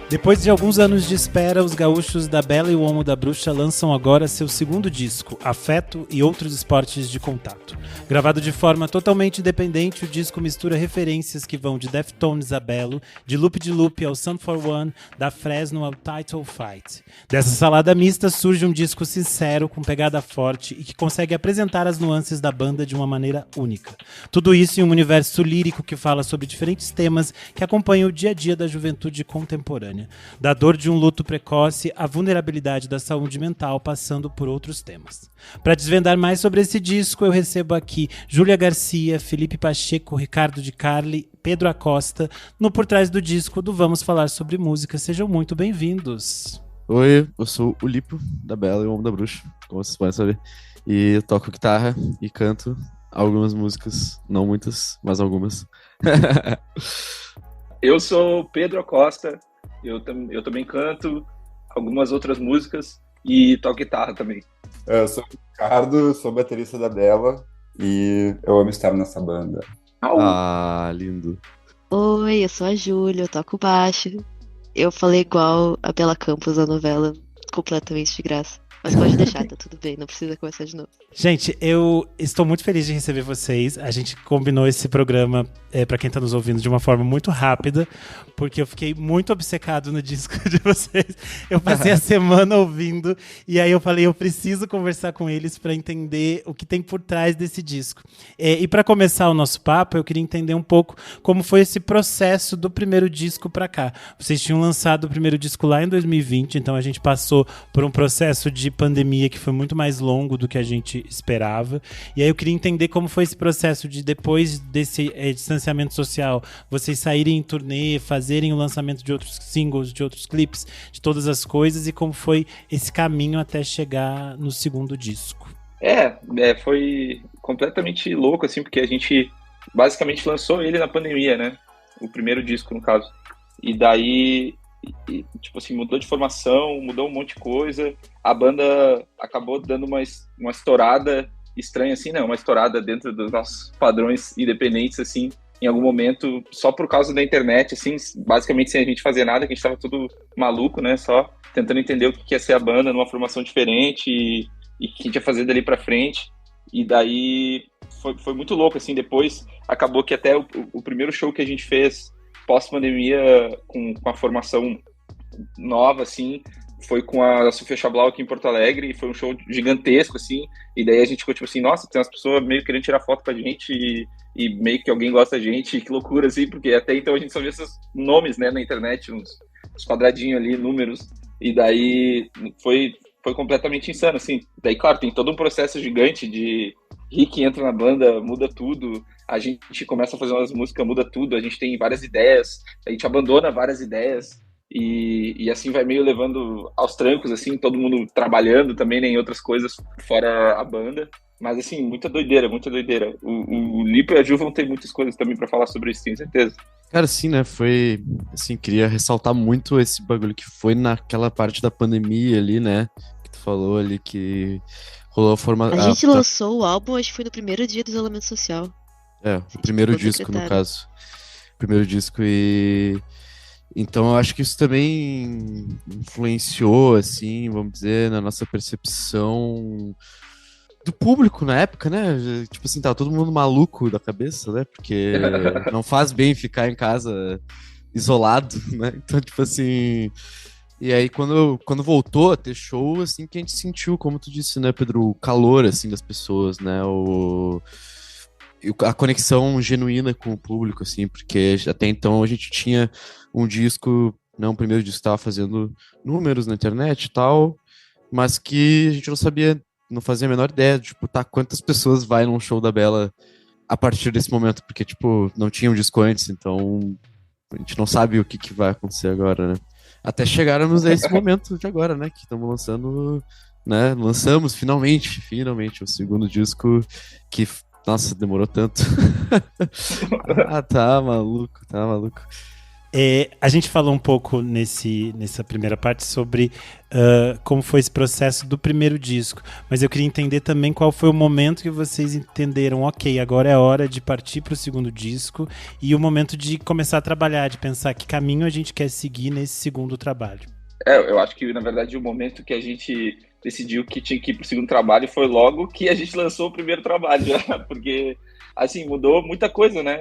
Depois de alguns anos de espera, os gaúchos da Bela e o Olmo da Bruxa lançam agora seu segundo disco, Afeto e Outros Esportes de Contato. Gravado de forma totalmente independente, o disco mistura referências que vão de Deftones a Belo, de Loop ao Sun for One, da Fresno ao Title Fight. Dessa salada mista surge um disco sincero, com pegada forte e que consegue apresentar as nuances da banda de uma maneira única. Tudo isso em um universo lírico que fala sobre diferentes temas que acompanham o dia a dia da juventude contemporânea. Da dor de um luto precoce à vulnerabilidade da saúde mental, passando por outros temas. Para desvendar mais sobre esse disco, eu recebo aqui Júlia Garcia, Felipe Pacheco, Ricardo de Carli, Pedro Acosta, no Por Trás do Disco do Vamos Falar Sobre Música. Sejam muito bem-vindos. Oi, eu sou o Lipo, da Bela e o Olmo da Bruxa, como vocês podem saber. E eu toco guitarra e canto algumas músicas, não muitas, mas algumas. Eu sou Pedro Acosta. Eu também canto algumas outras músicas e toco guitarra também. Eu sou o Ricardo, sou baterista da Bela e eu amo estar nessa banda. Ah, lindo. Oi, eu sou a Júlia, eu toco baixo. Eu falei igual a Bela Campos na novela, completamente de graça. Mas pode deixar, tá tudo bem, não precisa começar de novo. Gente, eu estou muito feliz de receber vocês. A gente combinou esse programa, pra quem tá nos ouvindo, de uma forma muito rápida, porque eu fiquei muito obcecado no disco de vocês. Eu passei a semana ouvindo, e aí eu falei, eu preciso conversar com eles pra entender o que tem por trás desse disco. E pra começar o nosso papo, eu queria entender um pouco como foi esse processo do primeiro disco pra cá. Vocês tinham lançado o primeiro disco lá em 2020, então a gente passou por um processo de pandemia que foi muito mais longo do que a gente esperava. E aí eu queria entender como foi esse processo de, depois desse distanciamento social, vocês saírem em turnê, fazerem o lançamento de outros singles, de outros clipes, de todas as coisas, e como foi esse caminho até chegar no segundo disco. Foi completamente louco, assim, porque a gente basicamente lançou ele na pandemia, né? O primeiro disco, no caso. E daí, tipo assim, mudou de formação, mudou um monte de coisa. A banda acabou dando uma estourada estranha, assim, né? Uma estourada dentro dos nossos padrões independentes, assim, em algum momento, só por causa da internet, assim, basicamente sem a gente fazer nada, que a gente tava tudo maluco, né? Só tentando entender o que ia ser a banda numa formação diferente e o que a gente ia fazer dali pra frente. E daí foi muito louco, assim. Depois acabou que até o primeiro show que a gente fez pós-pandemia, com a formação nova, assim, foi com a Sofia Chablau aqui em Porto Alegre, e foi um show gigantesco, assim, e daí a gente ficou tipo assim, nossa, tem umas pessoas meio querendo tirar foto com a gente, e meio que alguém gosta da gente, que loucura, assim, porque até então a gente só via esses nomes, né, na internet, uns quadradinhos ali, números, e daí foi completamente insano, assim. Daí, claro, tem todo um processo gigante de Rick entra na banda, muda tudo, a gente começa a fazer umas músicas, muda tudo, a gente tem várias ideias, a gente abandona várias ideias, e assim vai meio levando aos trancos, assim, todo mundo trabalhando também, né, em outras coisas fora a banda. Mas, assim, muita doideira, muita doideira. O Lipo e a Ju vão ter muitas coisas também pra falar sobre isso, tenho certeza. Cara, sim, né, foi, assim, queria ressaltar muito esse bagulho que foi naquela parte da pandemia ali, né, que tu falou ali, que rolou a forma... A gente lançou o álbum, acho que foi no primeiro dia do isolamento social. O primeiro disco, no caso. Primeiro disco e... Então, eu acho que isso também influenciou, assim, vamos dizer, na nossa percepção do público na época, né? Tipo assim, tava todo mundo maluco da cabeça, né? Porque não faz bem ficar em casa isolado, né? Então, tipo assim... E aí, quando voltou a ter show, assim, que a gente sentiu, como tu disse, né, Pedro, o calor, assim, das pessoas, né? A conexão genuína com o público, assim, porque até então a gente tinha um disco, não, o primeiro disco estava fazendo números na internet e tal, mas que a gente não sabia, não fazia a menor ideia de, tipo, quantas pessoas vai num show da Bela a partir desse momento, porque, tipo, não tinha um disco antes, então a gente não sabe o que vai acontecer agora, né? Até chegarmos a esse momento de agora, né, que estamos lançando, né, lançamos finalmente o segundo disco que... Nossa, demorou tanto. Tá maluco. A gente falou um pouco nessa primeira parte sobre como foi esse processo do primeiro disco, mas eu queria entender também qual foi o momento que vocês entenderam, ok, agora é a hora de partir para o segundo disco e o momento de começar a trabalhar, de pensar que caminho a gente quer seguir nesse segundo trabalho. Eu acho que, na verdade, o momento que a gente decidiu que tinha que ir pro segundo trabalho foi logo que a gente lançou o primeiro trabalho, né? Porque, assim, mudou muita coisa, né?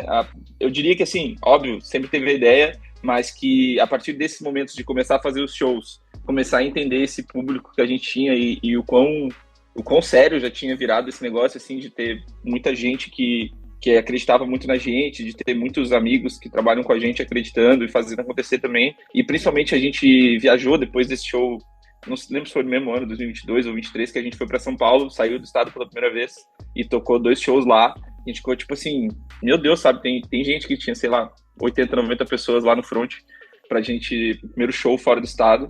Eu diria que, assim, óbvio, sempre teve a ideia, mas que a partir desses momentos de começar a fazer os shows, começar a entender esse público que a gente tinha e o quão sério já tinha virado esse negócio, assim, de ter muita gente que acreditava muito na gente, de ter muitos amigos que trabalham com a gente acreditando e fazendo acontecer também. E principalmente a gente viajou depois desse show, não lembro se foi no mesmo ano, 2022 ou 2023, que a gente foi para São Paulo, saiu do estado pela primeira vez e tocou 2 shows lá. A gente ficou tipo assim, meu Deus, sabe? Tem gente que tinha, sei lá, 80, 90 pessoas lá no front pra gente, primeiro show fora do estado.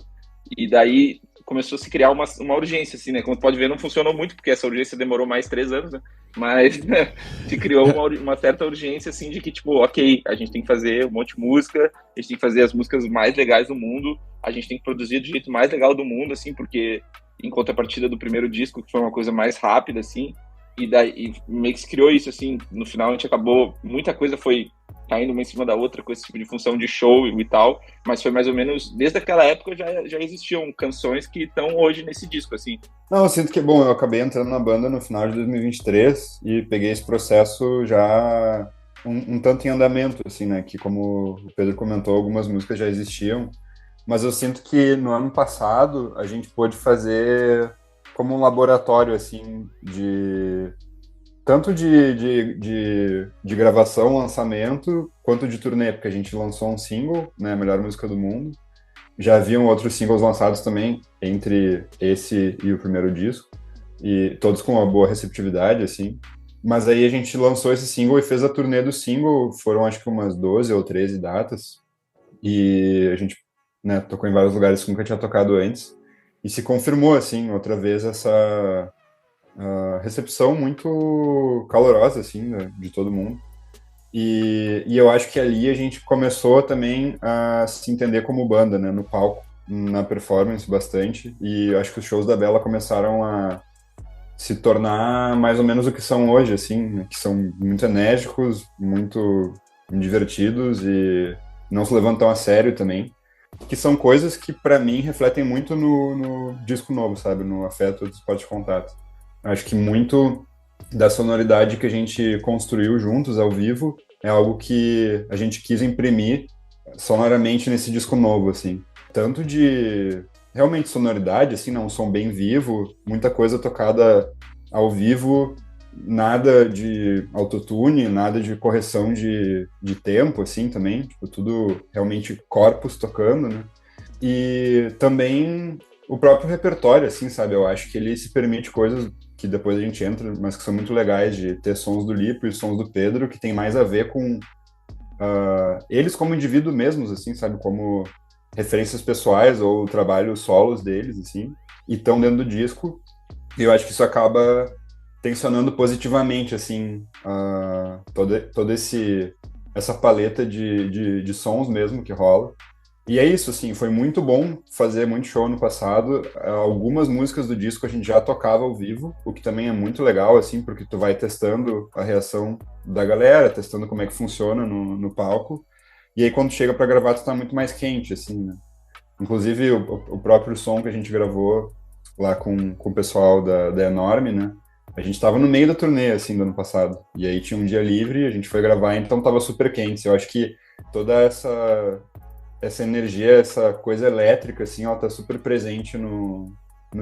E daí começou a se criar uma urgência, assim, né? Como pode ver, não funcionou muito, porque essa urgência demorou mais 3 anos, né? Mas né, se criou uma certa urgência, assim, de que, tipo, ok, a gente tem que fazer um monte de música, a gente tem que fazer as músicas mais legais do mundo, a gente tem que produzir do jeito mais legal do mundo, assim, porque em contrapartida do primeiro disco, que foi uma coisa mais rápida, assim, e daí meio que se criou isso, assim, no final a gente acabou, muita coisa foi caindo uma em cima da outra com esse tipo de função de show e tal, mas foi mais ou menos, desde aquela época já existiam canções que estão hoje nesse disco, assim. Não, eu sinto que, bom, eu acabei entrando na banda no final de 2023 e peguei esse processo já um tanto em andamento, assim, né, que como o Pedro comentou, algumas músicas já existiam, mas eu sinto que no ano passado a gente pôde fazer como um laboratório, assim, tanto de gravação, lançamento, quanto de turnê, porque a gente lançou um single, né, a melhor música do mundo. Já haviam outros singles lançados também, entre esse e o primeiro disco, e todos com uma boa receptividade, assim. Mas aí a gente lançou esse single e fez a turnê do single, foram acho que umas 12 ou 13 datas, e a gente, né, tocou em vários lugares que nunca tinha tocado antes, e se confirmou, assim, outra vez essa recepção muito calorosa, assim, né, de todo mundo. E eu acho que ali a gente começou também a se entender como banda, né, no palco, na performance bastante, e eu acho que os shows da Bela começaram a se tornar mais ou menos o que são hoje, assim, né, que são muito enérgicos, muito divertidos e não se levantam a sério também, que são coisas que para mim refletem muito no disco novo, sabe, no Afeto do Esporte de Contato. Acho que muito da sonoridade que a gente construiu juntos ao vivo é algo que a gente quis imprimir sonoramente nesse disco novo, assim. Tanto de realmente sonoridade, assim, né, um som bem vivo, muita coisa tocada ao vivo, nada de autotune, nada de correção de tempo, assim, também, tipo, tudo realmente corpos tocando, né? E também o próprio repertório, assim, sabe? Eu acho que ele se permite coisas que depois a gente entra, mas que são muito legais, de ter sons do Lipo e sons do Pedro, que tem mais a ver com eles como indivíduo mesmos, assim, sabe? Como referências pessoais ou trabalhos solos deles, assim, e estão dentro do disco. E eu acho que isso acaba tensionando positivamente, assim, toda essa paleta de sons mesmo que rola. E é isso, assim, foi muito bom fazer muito show no passado. Algumas músicas do disco a gente já tocava ao vivo, o que também é muito legal, assim, porque tu vai testando a reação da galera, testando como é que funciona no palco. E aí quando chega pra gravar, tu tá muito mais quente, assim, né? Inclusive o próprio som que a gente gravou lá com o pessoal da Enorme, né? A gente tava no meio da turnê, assim, do ano passado. E aí tinha um dia livre, a gente foi gravar, então tava super quente. Eu acho que toda essa energia, essa coisa elétrica, assim, ela tá super presente no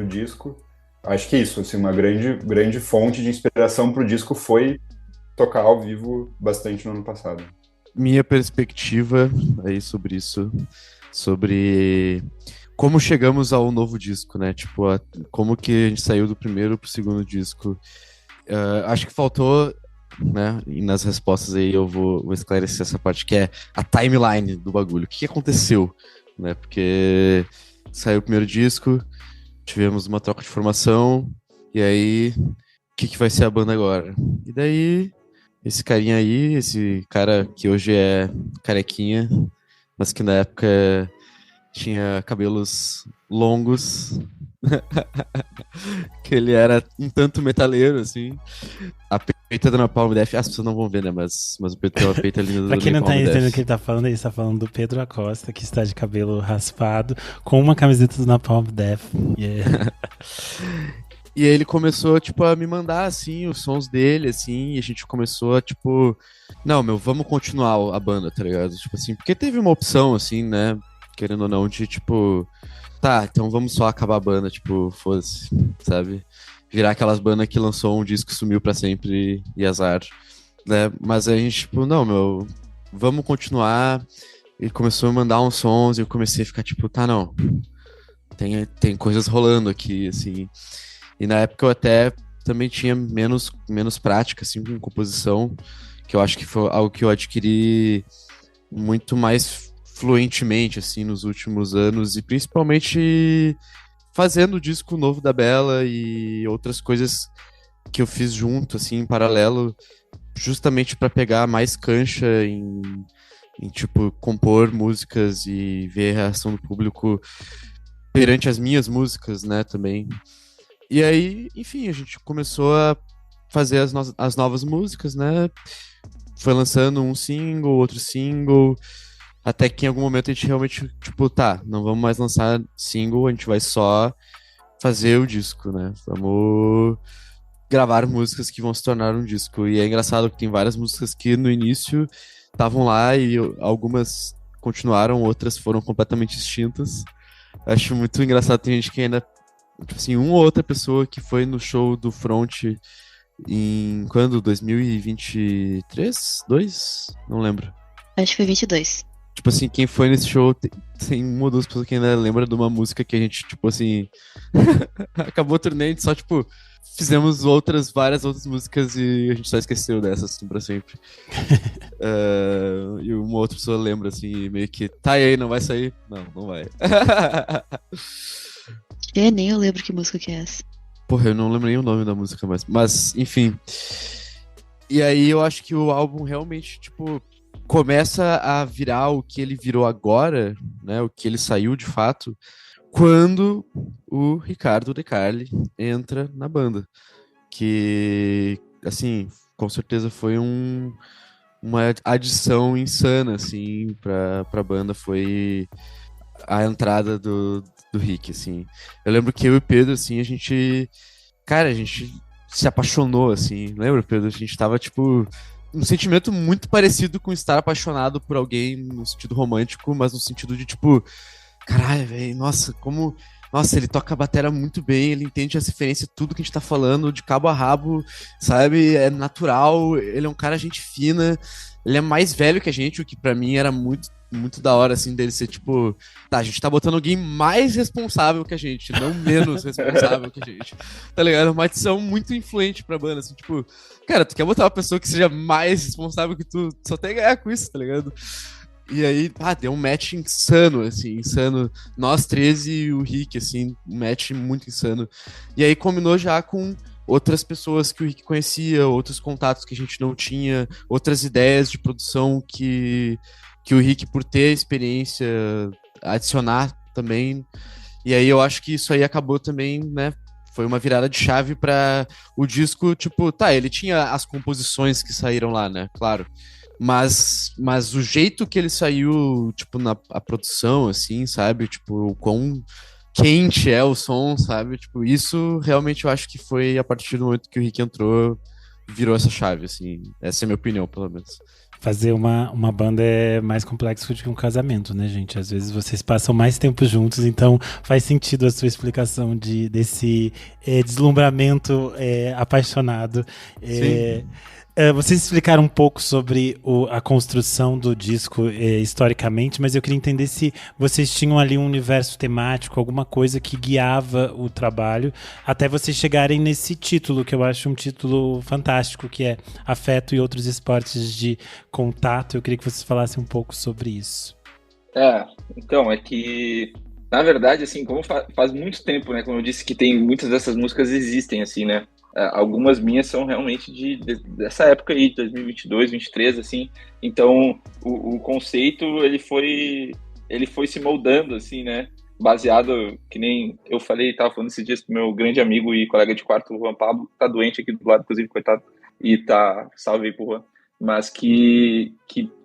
disco. Acho que é isso, assim, uma grande fonte de inspiração pro disco foi tocar ao vivo bastante no ano passado. Minha perspectiva aí sobre isso, sobre como chegamos ao novo disco, né? Tipo, como que a gente saiu do primeiro pro segundo disco. Acho que faltou, né? E nas respostas aí eu vou esclarecer essa parte que é a timeline do bagulho. O que aconteceu, né? Porque saiu o primeiro disco, tivemos uma troca de formação, e aí, o que vai ser a banda agora? E daí, esse carinha aí, esse cara que hoje é carequinha, mas que na época tinha cabelos longos, que ele era um tanto metaleiro, assim. A peita do Napalm Death, as pessoas não vão ver, né? Mas o Pedro tem uma peita linda do Pra quem não tá Napalm entendendo o Death. que ele tá falando, ele está falando do Pedro Acosta, que está de cabelo raspado, com uma camiseta do Napalm Death. Yeah. E aí ele começou, tipo, a me mandar, assim, os sons dele, assim, e a gente começou a, tipo, não, meu, vamos continuar a banda, tá ligado? Tipo assim, porque teve uma opção, assim, né, querendo ou não, de, tipo, tá, então vamos só acabar a banda, tipo, foda-se, sabe? Virar aquelas bandas que lançou um disco e sumiu pra sempre e azar, né? Mas a gente, tipo, não, meu, vamos continuar. Ele começou a mandar uns sons e eu comecei a ficar, tipo, tá, não, tem coisas rolando aqui, assim. E na época eu até também tinha menos prática, assim, com composição, que eu acho que foi algo que eu adquiri muito mais fluentemente, assim, nos últimos anos, e principalmente fazendo o disco novo da Bella e outras coisas que eu fiz junto, assim, em paralelo, justamente para pegar mais cancha em, tipo, compor músicas e ver a reação do público perante as minhas músicas, né, também. E aí, enfim, a gente começou a fazer as novas músicas, né? Foi lançando um single, outro single, até que em algum momento a gente realmente, tipo, tá, não vamos mais lançar single, a gente vai só fazer o disco, né? Vamos gravar músicas que vão se tornar um disco. E é engraçado que tem várias músicas que no início estavam lá e algumas continuaram, outras foram completamente extintas. Acho muito engraçado, tem gente que ainda, tipo assim, uma ou outra pessoa que foi no show do Front em quando? 2023? 2? Não lembro. Acho que foi 22. Tipo assim, quem foi nesse show tem uma ou duas pessoas que ainda lembra de uma música que a gente, tipo assim, acabou o turnê, a gente só, tipo, fizemos várias outras músicas e a gente só esqueceu dessas, assim, pra sempre. E uma outra pessoa lembra, assim, meio que, tá, e aí, não vai sair? Não, não vai. Nem eu lembro que música que é essa. Porra, eu não lembro nem o nome da música, mas enfim. E aí eu acho que o álbum realmente, tipo, começa a virar o que ele virou agora, né? O que ele saiu de fato, quando o Ricardo De Carli entra na banda. Que, assim, com certeza foi uma adição insana, assim, pra banda. Foi a entrada do Rick, assim. Eu lembro que eu e o Pedro, assim, a gente se apaixonou, assim. Lembra, Pedro? A gente tava, tipo, um sentimento muito parecido com estar apaixonado por alguém no sentido romântico, mas no sentido de, tipo, caralho, velho, nossa, como... Nossa, ele toca a bateria muito bem, ele entende as referências, tudo que a gente tá falando, de cabo a rabo, sabe? É natural, ele é um cara gente fina, ele é mais velho que a gente, o que pra mim era muito, muito da hora, assim, dele ser tipo, tá, a gente tá botando alguém mais responsável que a gente, não menos responsável que a gente, tá ligado? Uma adição muito influente pra banda, assim, tipo, cara, tu quer botar uma pessoa que seja mais responsável que tu, só tem a ganhar com isso, tá ligado? E aí, deu um match insano, assim, insano. Nós 13 e o Rick, assim, um match muito insano. E aí combinou já com outras pessoas que o Rick conhecia, outros contatos que a gente não tinha, outras ideias de produção que o Rick, por ter experiência, adicionar também. E aí eu acho que isso aí acabou também, né? Foi uma virada de chave para o disco, tipo, tá, ele tinha as composições que saíram lá, né? Claro. Mas o jeito que ele saiu, tipo, a produção, assim, sabe? Tipo, o quão quente é o som, sabe? Tipo, isso realmente eu acho que foi a partir do momento que o Rick entrou, virou essa chave, assim. Essa é a minha opinião, pelo menos. Fazer uma banda é mais complexo do que um casamento, né, gente? Às vezes vocês passam mais tempo juntos, então faz sentido a sua explicação desse deslumbramento apaixonado. Sim. Vocês explicaram um pouco sobre a construção do disco historicamente, mas eu queria entender se vocês tinham ali um universo temático, alguma coisa que guiava o trabalho, até vocês chegarem nesse título, que eu acho um título fantástico, que é Afeto e Outros Esportes de Contato. Eu queria que vocês falassem um pouco sobre isso. Então, é que, na verdade, assim, como faz muito tempo, né, como eu disse, que tem muitas dessas músicas existem, assim, né, algumas minhas são realmente dessa época aí, 2022, 2023, assim. Então, o conceito, ele foi se moldando, assim, né? Baseado, que nem eu falei, tava falando esses dias com meu grande amigo e colega de quarto, o Juan Pablo, que tá doente aqui do lado, inclusive, coitado, e tá, salve aí pro Juan, mas que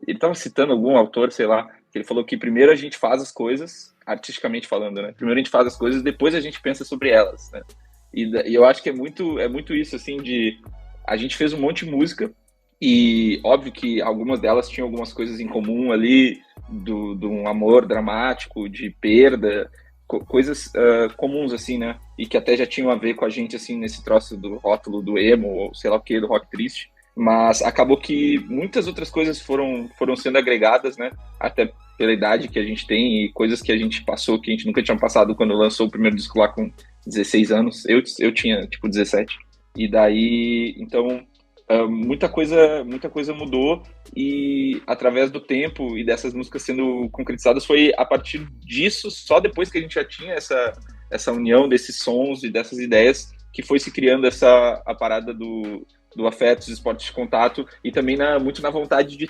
ele tava citando algum autor, sei lá, que ele falou que primeiro a gente faz as coisas, artisticamente falando, né? Primeiro a gente faz as coisas, depois a gente pensa sobre elas, né? E eu acho que é muito isso, assim, de... A gente fez um monte de música e óbvio que algumas delas tinham algumas coisas em comum ali, de um amor dramático, de perda, coisas comuns, assim, né? E que até já tinham a ver com a gente, assim, nesse troço do rótulo do emo, ou sei lá o que, do rock triste. Mas acabou que muitas outras coisas foram sendo agregadas, né? Até pela idade que a gente tem e coisas que a gente passou que a gente nunca tinha passado quando lançou o primeiro disco lá com 16 anos. Eu tinha, tipo, 17. E daí, então, muita coisa mudou e através do tempo e dessas músicas sendo concretizadas foi a partir disso, só depois que a gente já tinha essa união desses sons e dessas ideias, que foi se criando a parada do afeto, dos esportes de contato e também muito na vontade de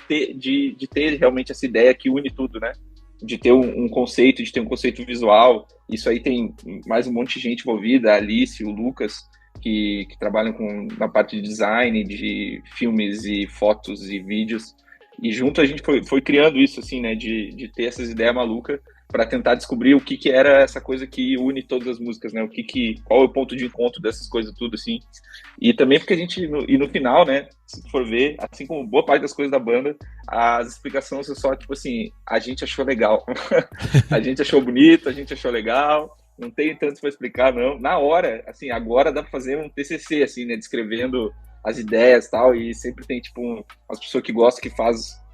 ter realmente essa ideia que une tudo, né? De ter um conceito, de ter um conceito visual. Isso aí tem mais um monte de gente envolvida, a Alice, o Lucas, que trabalham na parte de design, de filmes e fotos e vídeos. E junto a gente foi criando isso, assim, né? De ter essas ideias malucas para tentar descobrir o que era essa coisa que une todas as músicas, né? Qual é o ponto de encontro dessas coisas tudo, assim. E também porque a gente, no final, né? Se for ver, assim como boa parte das coisas da banda, as explicações são só, tipo assim, a gente achou legal. A gente achou bonito, a gente achou legal. Não tem tanto para explicar, não. Na hora, assim, agora dá para fazer um TCC, assim, né? Descrevendo as ideias e tal. E sempre tem, tipo, as pessoas que gostam, que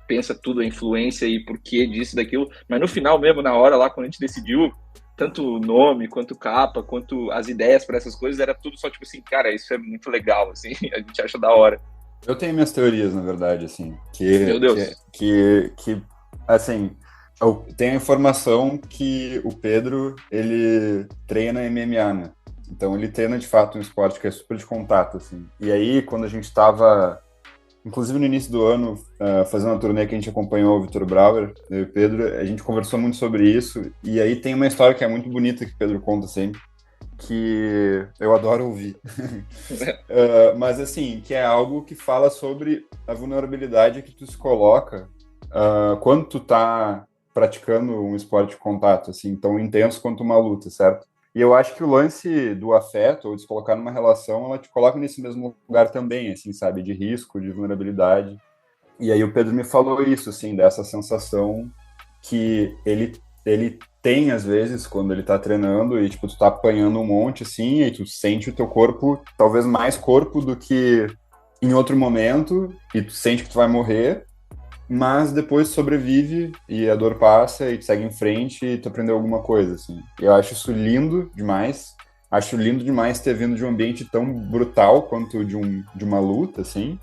pensa tudo, a influência e porquê disso, daquilo. Mas no final mesmo, na hora lá, quando a gente decidiu, tanto o nome, quanto capa, quanto as ideias para essas coisas, era tudo só, tipo assim, cara, isso é muito legal, assim. A gente acha da hora. Eu tenho minhas teorias, na verdade, assim. Meu Deus. Que assim... Eu tenho a informação que o Pedro, ele treina MMA, né? Então ele treina de fato um esporte que é super de contato, assim. E aí, quando a gente estava, inclusive no início do ano, fazendo uma turnê que a gente acompanhou o Vitor Brauer, eu e o Pedro, a gente conversou muito sobre isso. E aí tem uma história que é muito bonita que o Pedro conta sempre, que eu adoro ouvir. Mas assim, que é algo que fala sobre a vulnerabilidade que tu se coloca quando tu tá praticando um esporte de contato, assim, tão intenso quanto uma luta, certo? E eu acho que o lance do afeto, ou de se colocar numa relação, ela te coloca nesse mesmo lugar também, assim, sabe? De risco, de vulnerabilidade. E aí o Pedro me falou isso, assim, dessa sensação que ele tem, às vezes, quando ele tá treinando e, tipo, tu tá apanhando um monte, assim, e tu sente o teu corpo, talvez mais corpo do que em outro momento, e tu sente que tu vai morrer, mas depois sobrevive e a dor passa e tu segue em frente e tu aprendeu alguma coisa, assim. Eu acho isso lindo demais. Acho lindo demais ter vindo de um ambiente tão brutal quanto de uma luta, assim.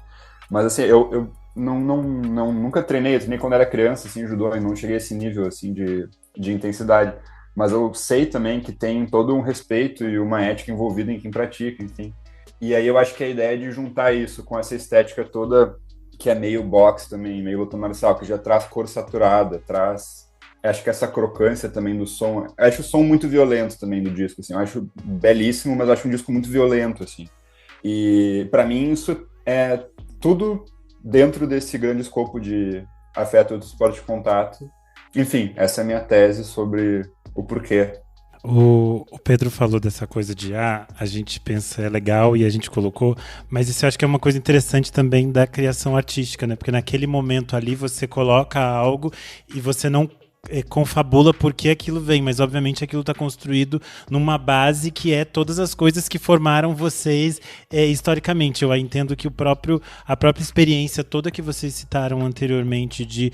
Mas, assim, eu nunca treinei quando era criança, assim, judô, e não cheguei a esse nível, assim, de intensidade. Mas eu sei também que tem todo um respeito e uma ética envolvida em quem pratica, enfim. E aí eu acho que a ideia de juntar isso com essa estética toda que é meio boxe também, meio luta marcial, que já traz cor saturada, acho que essa crocância também do som, acho o som muito violento também do disco, assim, eu acho belíssimo, mas acho um disco muito violento, assim, e para mim isso é tudo dentro desse grande escopo de afeto do esporte de contato. Enfim, essa é a minha tese sobre o porquê. O Pedro falou dessa coisa de a gente pensa é legal e a gente colocou, mas isso eu acho que é uma coisa interessante também da criação artística, né? Porque naquele momento ali você coloca algo e você não confabula porque aquilo vem, mas obviamente aquilo está construído numa base que é todas as coisas que formaram vocês historicamente. Eu entendo que a própria experiência toda que vocês citaram anteriormente de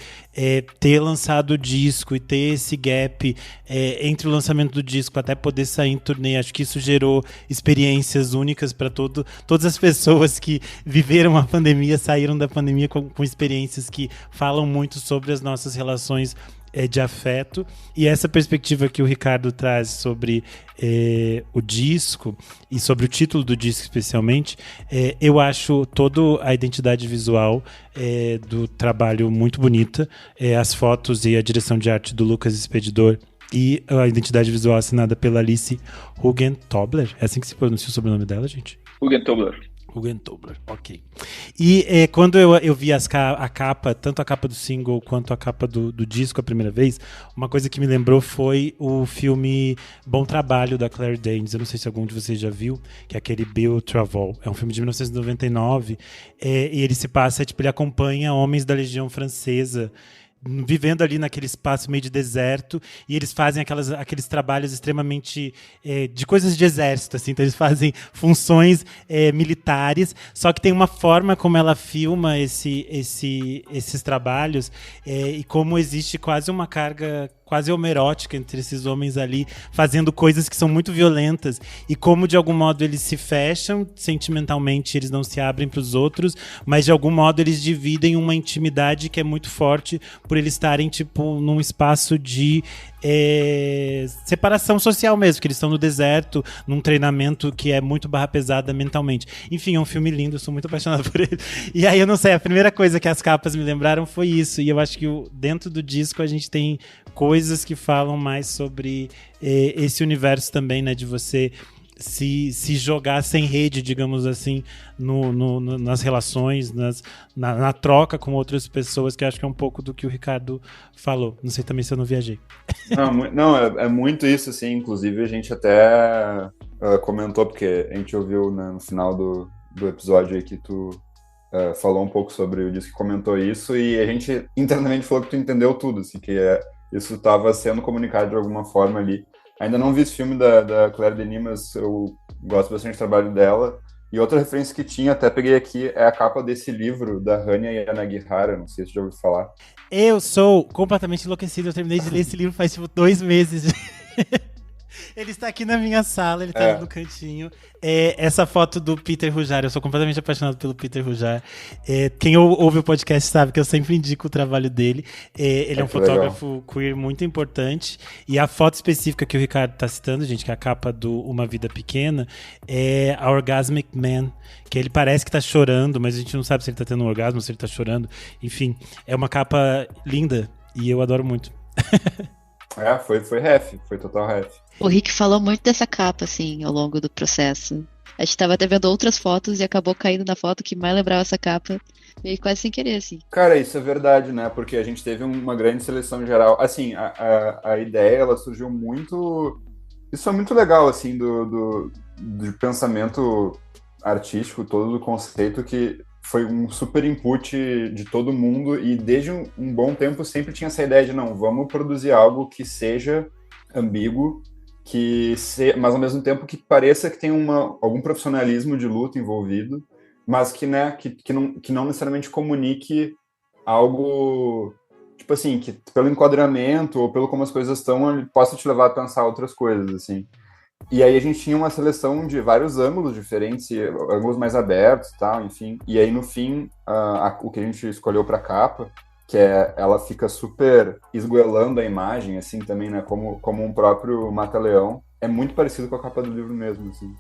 ter lançado o disco e ter esse gap entre o lançamento do disco até poder sair em turnê, acho que isso gerou experiências únicas para todas as pessoas que viveram a pandemia, saíram da pandemia com experiências que falam muito sobre as nossas relações de afeto, e essa perspectiva que o Ricardo traz sobre o disco e sobre o título do disco especialmente, eu acho toda a identidade visual do trabalho muito bonita, as fotos e a direção de arte do Lucas Expedidor e a identidade visual assinada pela Alice Hugentobler. É assim que se pronuncia o sobrenome dela, gente? Hugentobler, ok. E quando eu vi a capa, tanto a capa do single quanto a capa do disco a primeira vez, uma coisa que me lembrou foi o filme Bom Trabalho, da Claire Danes. Eu não sei se algum de vocês já viu, que é aquele Bill Travol. É um filme de 1999, e ele se passa, ele acompanha homens da Legião Francesa vivendo ali naquele espaço meio de deserto, e eles fazem aqueles trabalhos extremamente de coisas de exército, assim. Então eles fazem funções militares, só que tem uma forma como ela filma esses trabalhos, e como existe quase uma carga quase homerótica entre esses homens ali, fazendo coisas que são muito violentas, e como de algum modo eles se fecham sentimentalmente, eles não se abrem para os outros, mas de algum modo eles dividem uma intimidade que é muito forte por eles estarem tipo num espaço de separação social mesmo, que eles estão no deserto, num treinamento que é muito barra pesada mentalmente. Enfim, é um filme lindo, eu sou muito apaixonado por ele. E aí eu não sei, a primeira coisa que as capas me lembraram foi isso, e eu acho que dentro do disco a gente tem coisas que falam mais sobre esse universo também, né, de você se jogar sem rede, digamos assim, nas relações, na troca com outras pessoas, que eu acho que é um pouco do que o Ricardo falou. Não sei também se eu não viajei. Não, é muito isso, assim. Inclusive, a gente até comentou, porque a gente ouviu, né, no final do episódio aí que tu falou um pouco sobre o disco, que comentou isso, e a gente internamente falou que tu entendeu tudo, assim, que isso estava sendo comunicado de alguma forma ali. Ainda não vi esse filme da Claire Denis, mas eu gosto bastante do trabalho dela. E outra referência que tinha, até peguei aqui, é a capa desse livro da Hanya Yanagihara, não sei se você já ouviu falar. Eu sou completamente enlouquecido, eu terminei de ler esse livro faz tipo 2 meses. Ele está aqui na minha sala, ele está no cantinho. Essa foto do Peter Rujar, eu sou completamente apaixonado pelo Peter Rujar. Quem ouve o podcast sabe que eu sempre indico o trabalho dele. Ele é um fotógrafo queer muito importante. E a foto específica que o Ricardo está citando, gente, que é a capa do Uma Vida Pequena, é a Orgasmic Man, que ele parece que está chorando, mas a gente não sabe se ele está tendo um orgasmo, se ele está chorando. Enfim, é uma capa linda e eu adoro muito. Foi total ref. O Rick falou muito dessa capa, assim, ao longo do processo. A gente tava até vendo outras fotos e acabou caindo na foto que mais lembrava essa capa, meio quase sem querer, assim. Cara, isso é verdade, né? Porque a gente teve uma grande seleção geral. Assim, a ideia, ela surgiu muito... Isso é muito legal, assim, do pensamento artístico, todo do conceito, que foi um super input de todo mundo, e desde um bom tempo sempre tinha essa ideia de, não, vamos produzir algo que seja ambíguo, mas ao mesmo tempo que pareça que tem algum profissionalismo de luta envolvido, mas que, né, que não necessariamente comunique algo, tipo assim, que pelo enquadramento ou pelo como as coisas estão, ele possa te levar a pensar outras coisas, assim. E aí a gente tinha uma seleção de vários ângulos diferentes, ângulos mais abertos e tal, enfim. E aí no fim, o que a gente escolheu para capa, que ela fica super esgoelando a imagem, assim, também, né, como um próprio Mata-Leão, é muito parecido com a capa do livro mesmo, assim.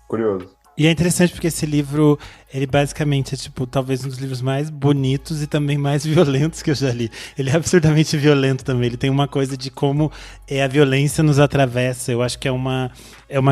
Curioso. E é interessante porque esse livro, ele basicamente é, tipo, talvez um dos livros mais bonitos e também mais violentos que eu já li. Ele é absurdamente violento também. Ele tem uma coisa de como a violência nos atravessa. Eu acho que é uma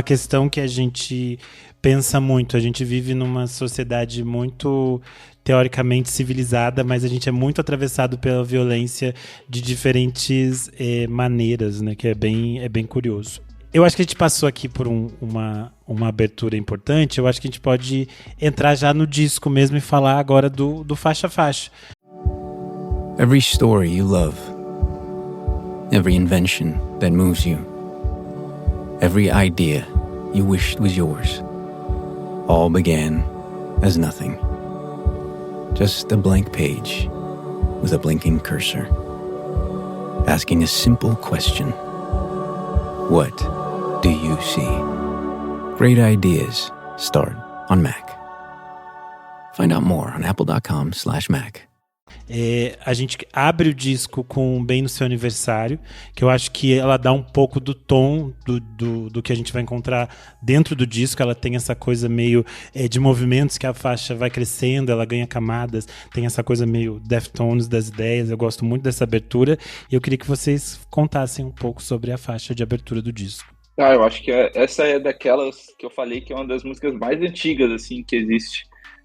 questão que a gente pensa muito. A gente vive numa sociedade muito teoricamente civilizada, mas a gente é muito atravessado pela violência de diferentes maneiras, né? Que é bem curioso. Eu acho que a gente passou aqui por uma abertura importante. Eu acho que a gente pode entrar já no disco mesmo e falar agora do faixa a faixa. Every story you love, every invention that moves you, every idea you wished was yours, all began as nothing. Just a blank page with a blinking cursor, asking a simple question. What do you see? Great ideas start on Mac. Find out more on apple.com/Mac. A gente abre o disco com Bem no Seu Aniversário, que eu acho que ela dá um pouco do tom do que a gente vai encontrar dentro do disco. Ela tem essa coisa meio de movimentos que a faixa vai crescendo, ela ganha camadas, tem essa coisa meio Deftones das ideias. Eu gosto muito dessa abertura e eu queria que vocês contassem um pouco sobre a faixa de abertura do disco. Eu acho que essa é daquelas que eu falei que é uma das músicas mais antigas, assim, que existe,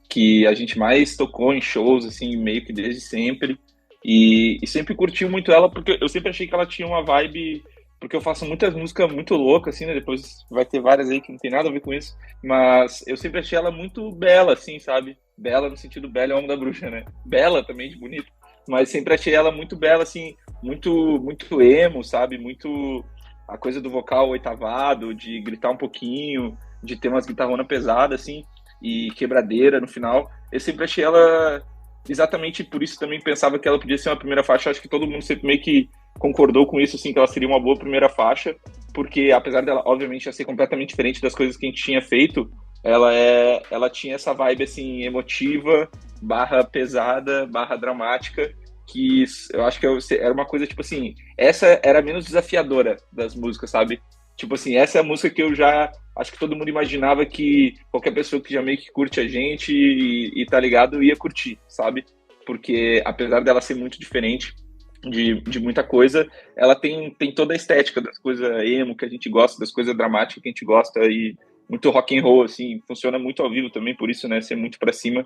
que a gente mais tocou em shows, assim, meio que desde sempre, e sempre curti muito ela, porque eu sempre achei que ela tinha uma vibe, porque eu faço muitas músicas muito loucas, assim, né, depois vai ter várias aí que não tem nada a ver com isso, mas eu sempre achei ela muito bela, assim, sabe, bela no sentido bela é o Homem da Bruxa, né, bela também, de bonito, mas sempre achei ela muito bela, assim, muito, muito emo, sabe, muito a coisa do vocal oitavado, de gritar um pouquinho, de ter umas guitarronas pesadas, assim, e quebradeira no final. Eu sempre achei ela, exatamente por isso também pensava que ela podia ser uma primeira faixa. Acho que todo mundo sempre meio que concordou com isso, assim, que ela seria uma boa primeira faixa, porque apesar dela, obviamente, já ser completamente diferente das coisas que a gente tinha feito, ela tinha essa vibe, assim, emotiva, barra pesada, barra dramática, que eu acho que era uma coisa, tipo assim, essa era a menos desafiadora das músicas, sabe? Tipo assim, essa é a música que eu já acho que todo mundo imaginava que qualquer pessoa que já meio que curte a gente e tá ligado ia curtir, sabe? Porque apesar dela ser muito diferente de muita coisa, ela tem toda a estética das coisas emo que a gente gosta, das coisas dramáticas que a gente gosta e muito rock and roll, assim, funciona muito ao vivo também, por isso, né, ser muito pra cima.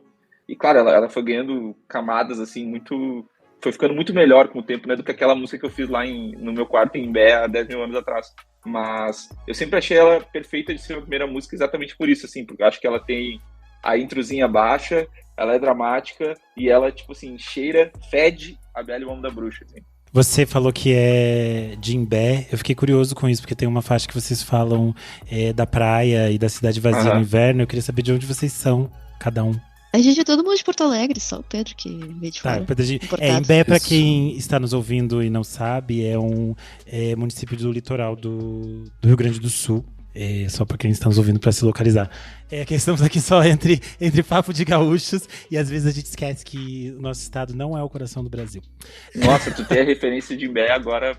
E claro, ela foi ganhando camadas, assim, muito... Foi ficando muito melhor com o tempo, né, do que aquela música que eu fiz lá no meu quarto em Bé há 10 mil anos atrás. Mas eu sempre achei ela perfeita de ser a primeira música exatamente por isso, assim, porque eu acho que ela tem a introzinha baixa, ela é dramática e ela, tipo assim, fede a Bela e o Homem da Bruxa, assim. Você falou que é de Imbé. Eu fiquei curioso com isso, porque tem uma faixa que vocês falam da praia e da cidade vazia no inverno. Eu queria saber de onde vocês são, cada um. A gente é todo mundo de Porto Alegre, só o Pedro que veio de fora. Imbé, para quem está nos ouvindo e não sabe, é um município do litoral do Rio Grande do Sul. Só para quem está nos ouvindo para se localizar. Que estamos aqui só entre papo de gaúchos e às vezes a gente esquece que o nosso estado não é o coração do Brasil. Nossa, tu tem a referência de Imbé agora,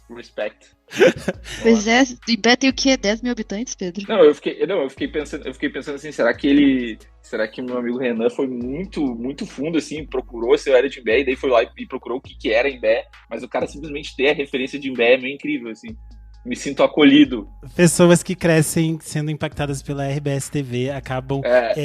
respect. Pois é, Imbé tem o quê? 10 mil habitantes, Pedro? Eu fiquei pensando assim, será que meu amigo Renan foi muito, muito fundo, assim, procurou se eu era de Imbé, e daí foi lá e procurou o que era Imbé, mas o cara simplesmente ter a referência de Imbé é meio incrível, assim. Me sinto acolhido. Pessoas que crescem sendo impactadas pela RBS TV acabam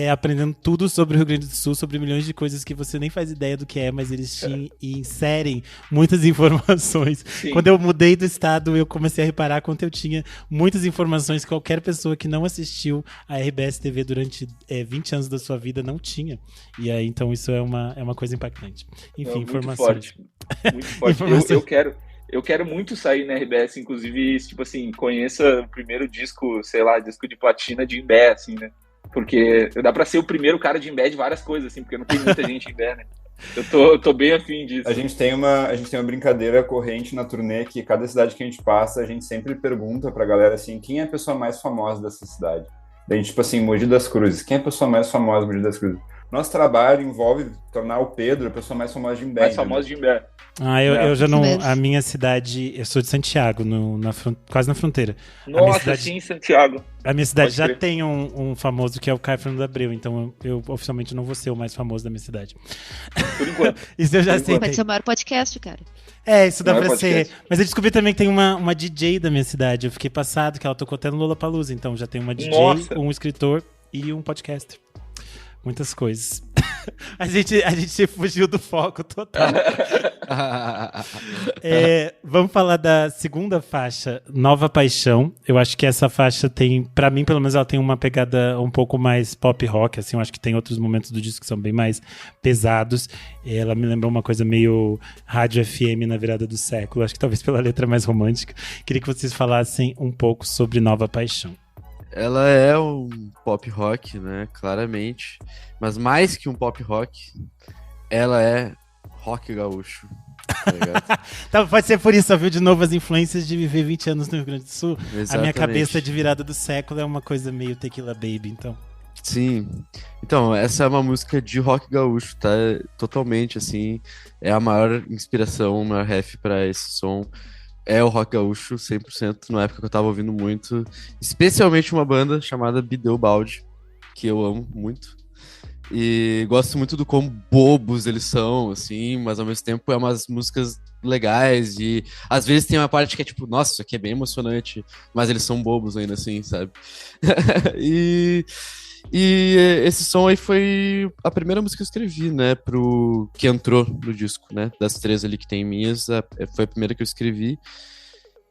aprendendo tudo sobre o Rio Grande do Sul, sobre milhões de coisas que você nem faz ideia do que é, mas eles te inserem muitas informações. Sim. Quando eu mudei do estado, eu comecei a reparar quanto eu tinha muitas informações que qualquer pessoa que não assistiu a RBS TV durante 20 anos da sua vida não tinha. E aí, então, isso é uma coisa impactante. Enfim, informações. Muito forte. Eu quero muito sair na RBS, inclusive, tipo assim, conheça o primeiro disco, sei lá, disco de platina de Imbé, assim, né? Porque dá pra ser o primeiro cara de Imbé de várias coisas, assim, porque não tem muita gente em Imbé, né? Eu tô bem afim disso. A gente tem uma brincadeira corrente na turnê que cada cidade que a gente passa, a gente sempre pergunta pra galera, assim, quem é a pessoa mais famosa dessa cidade? Daí, tipo assim, Mogi das Cruzes. Quem é a pessoa mais famosa de Mogi das Cruzes? Nosso trabalho envolve tornar o Pedro a pessoa mais famosa de Imbé. Mais famosa de Imbé. Eu já não... A minha cidade... Eu sou de Santiago, quase na fronteira. Nossa, sim, Santiago. A minha cidade já tem um famoso que é o Caio Fernando Abreu, então eu oficialmente não vou ser o mais famoso da minha cidade. Por enquanto. Isso eu já sei. Pode ser o maior podcast, cara. Isso dá pra ser. Mas eu descobri também que tem uma DJ da minha cidade. Eu fiquei passado que ela tocou até no Lollapalooza, então já tem uma DJ, um escritor e um podcaster. Muitas coisas. A gente fugiu do foco total. Vamos falar da segunda faixa, Nova Paixão. Eu acho que essa faixa tem, pra mim, pelo menos, ela tem uma pegada um pouco mais pop rock, assim. Eu acho que tem outros momentos do disco que são bem mais pesados. Ela me lembrou uma coisa meio rádio FM na virada do século. Acho que talvez pela letra mais romântica. Queria que vocês falassem um pouco sobre Nova Paixão. Ela é um pop rock, né, claramente, mas mais que um pop rock, ela é rock gaúcho, tá ligado? Então, pode ser por isso, só viu de novo as influências de viver 20 anos no Rio Grande do Sul? Exatamente. A minha cabeça de virada do século é uma coisa meio Tequila Baby, então... Sim. Então, essa é uma música de rock gaúcho, tá? Totalmente, assim, é a maior inspiração, o maior ref pra esse som. É o rock gaúcho, 100%, na época que eu tava ouvindo muito. Especialmente uma banda chamada Bideu Balde, que eu amo muito. E gosto muito do quão bobos eles são, assim, mas ao mesmo tempo é umas músicas legais e às vezes tem uma parte que é tipo, nossa, isso aqui é bem emocionante, mas eles são bobos ainda assim, sabe? e, e esse som aí foi a primeira música que eu escrevi, né, que entrou no disco, né, das 3 ali que tem minhas, foi a primeira que eu escrevi.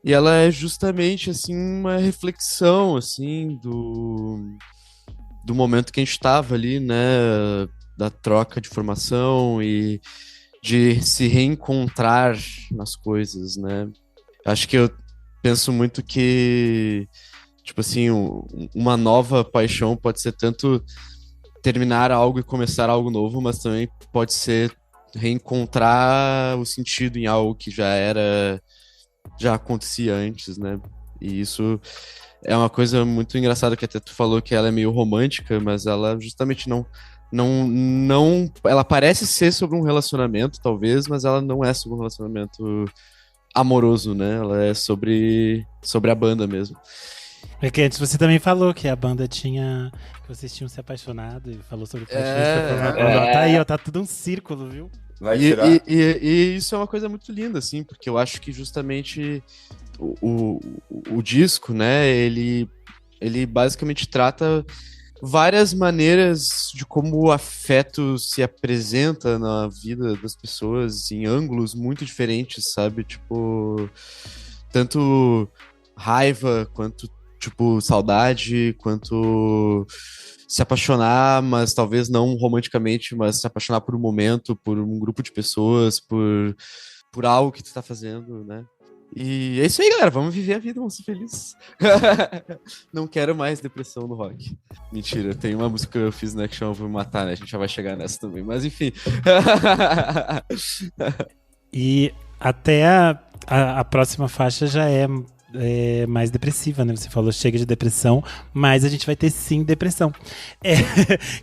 E ela é justamente, assim, uma reflexão, assim, do momento que a gente estava ali, né, da troca de formação e de se reencontrar nas coisas, né. Acho que eu penso muito que, tipo assim, uma nova paixão pode ser tanto terminar algo e começar algo novo, mas também pode ser reencontrar o sentido em algo que já acontecia antes, né. E isso é uma coisa muito engraçada que até tu falou que ela é meio romântica, mas ela justamente não, ela parece ser sobre um relacionamento, talvez, mas ela não é sobre um relacionamento amoroso, né? Ela é sobre a banda mesmo. É que antes você também falou que a banda tinha. Que vocês tinham se apaixonado e falou sobre paixões. Tá aí, ó, tá tudo um círculo, viu? Vai tirar. E isso é uma coisa muito linda, assim, porque eu acho que justamente o disco, né, ele basicamente trata várias maneiras de como o afeto se apresenta na vida das pessoas em ângulos muito diferentes, sabe? Tipo, tanto raiva, quanto, tipo, saudade, quanto se apaixonar, mas talvez não romanticamente, mas se apaixonar por um momento, por um grupo de pessoas, por algo que tu tá fazendo, né? E é isso aí, galera. Vamos viver a vida, vamos ser felizes. Não quero mais depressão no rock. Mentira, tem uma música que eu fiz, né, que chama Vou Me Matar, né? A gente já vai chegar nessa também, mas enfim. E até a próxima faixa já é mais depressiva, né? Você falou chega de depressão, mas a gente vai ter sim depressão.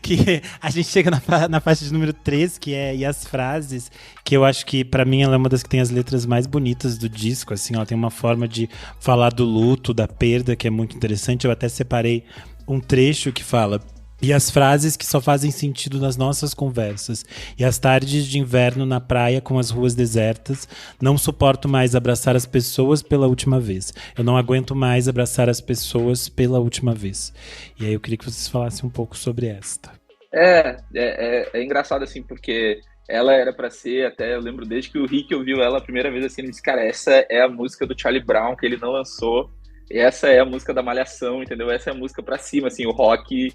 Que a gente chega na faixa de número 3, que é E as Frases, que eu acho que pra mim ela é uma das que tem as letras mais bonitas do disco, assim, ela tem uma forma de falar do luto, da perda, que é muito interessante. Eu até separei um trecho que fala: e as frases que só fazem sentido nas nossas conversas. E as tardes de inverno na praia com as ruas desertas. Não suporto mais abraçar as pessoas pela última vez. Eu não aguento mais abraçar as pessoas pela última vez. E aí eu queria que vocês falassem um pouco sobre esta. É engraçado, assim, porque ela era pra ser, até eu lembro desde que o Rick ouviu ela a primeira vez, assim, ele disse, cara, essa é a música do Charlie Brown que ele não lançou. E essa é a música da Malhação, entendeu? Essa é a música pra cima, assim, o rock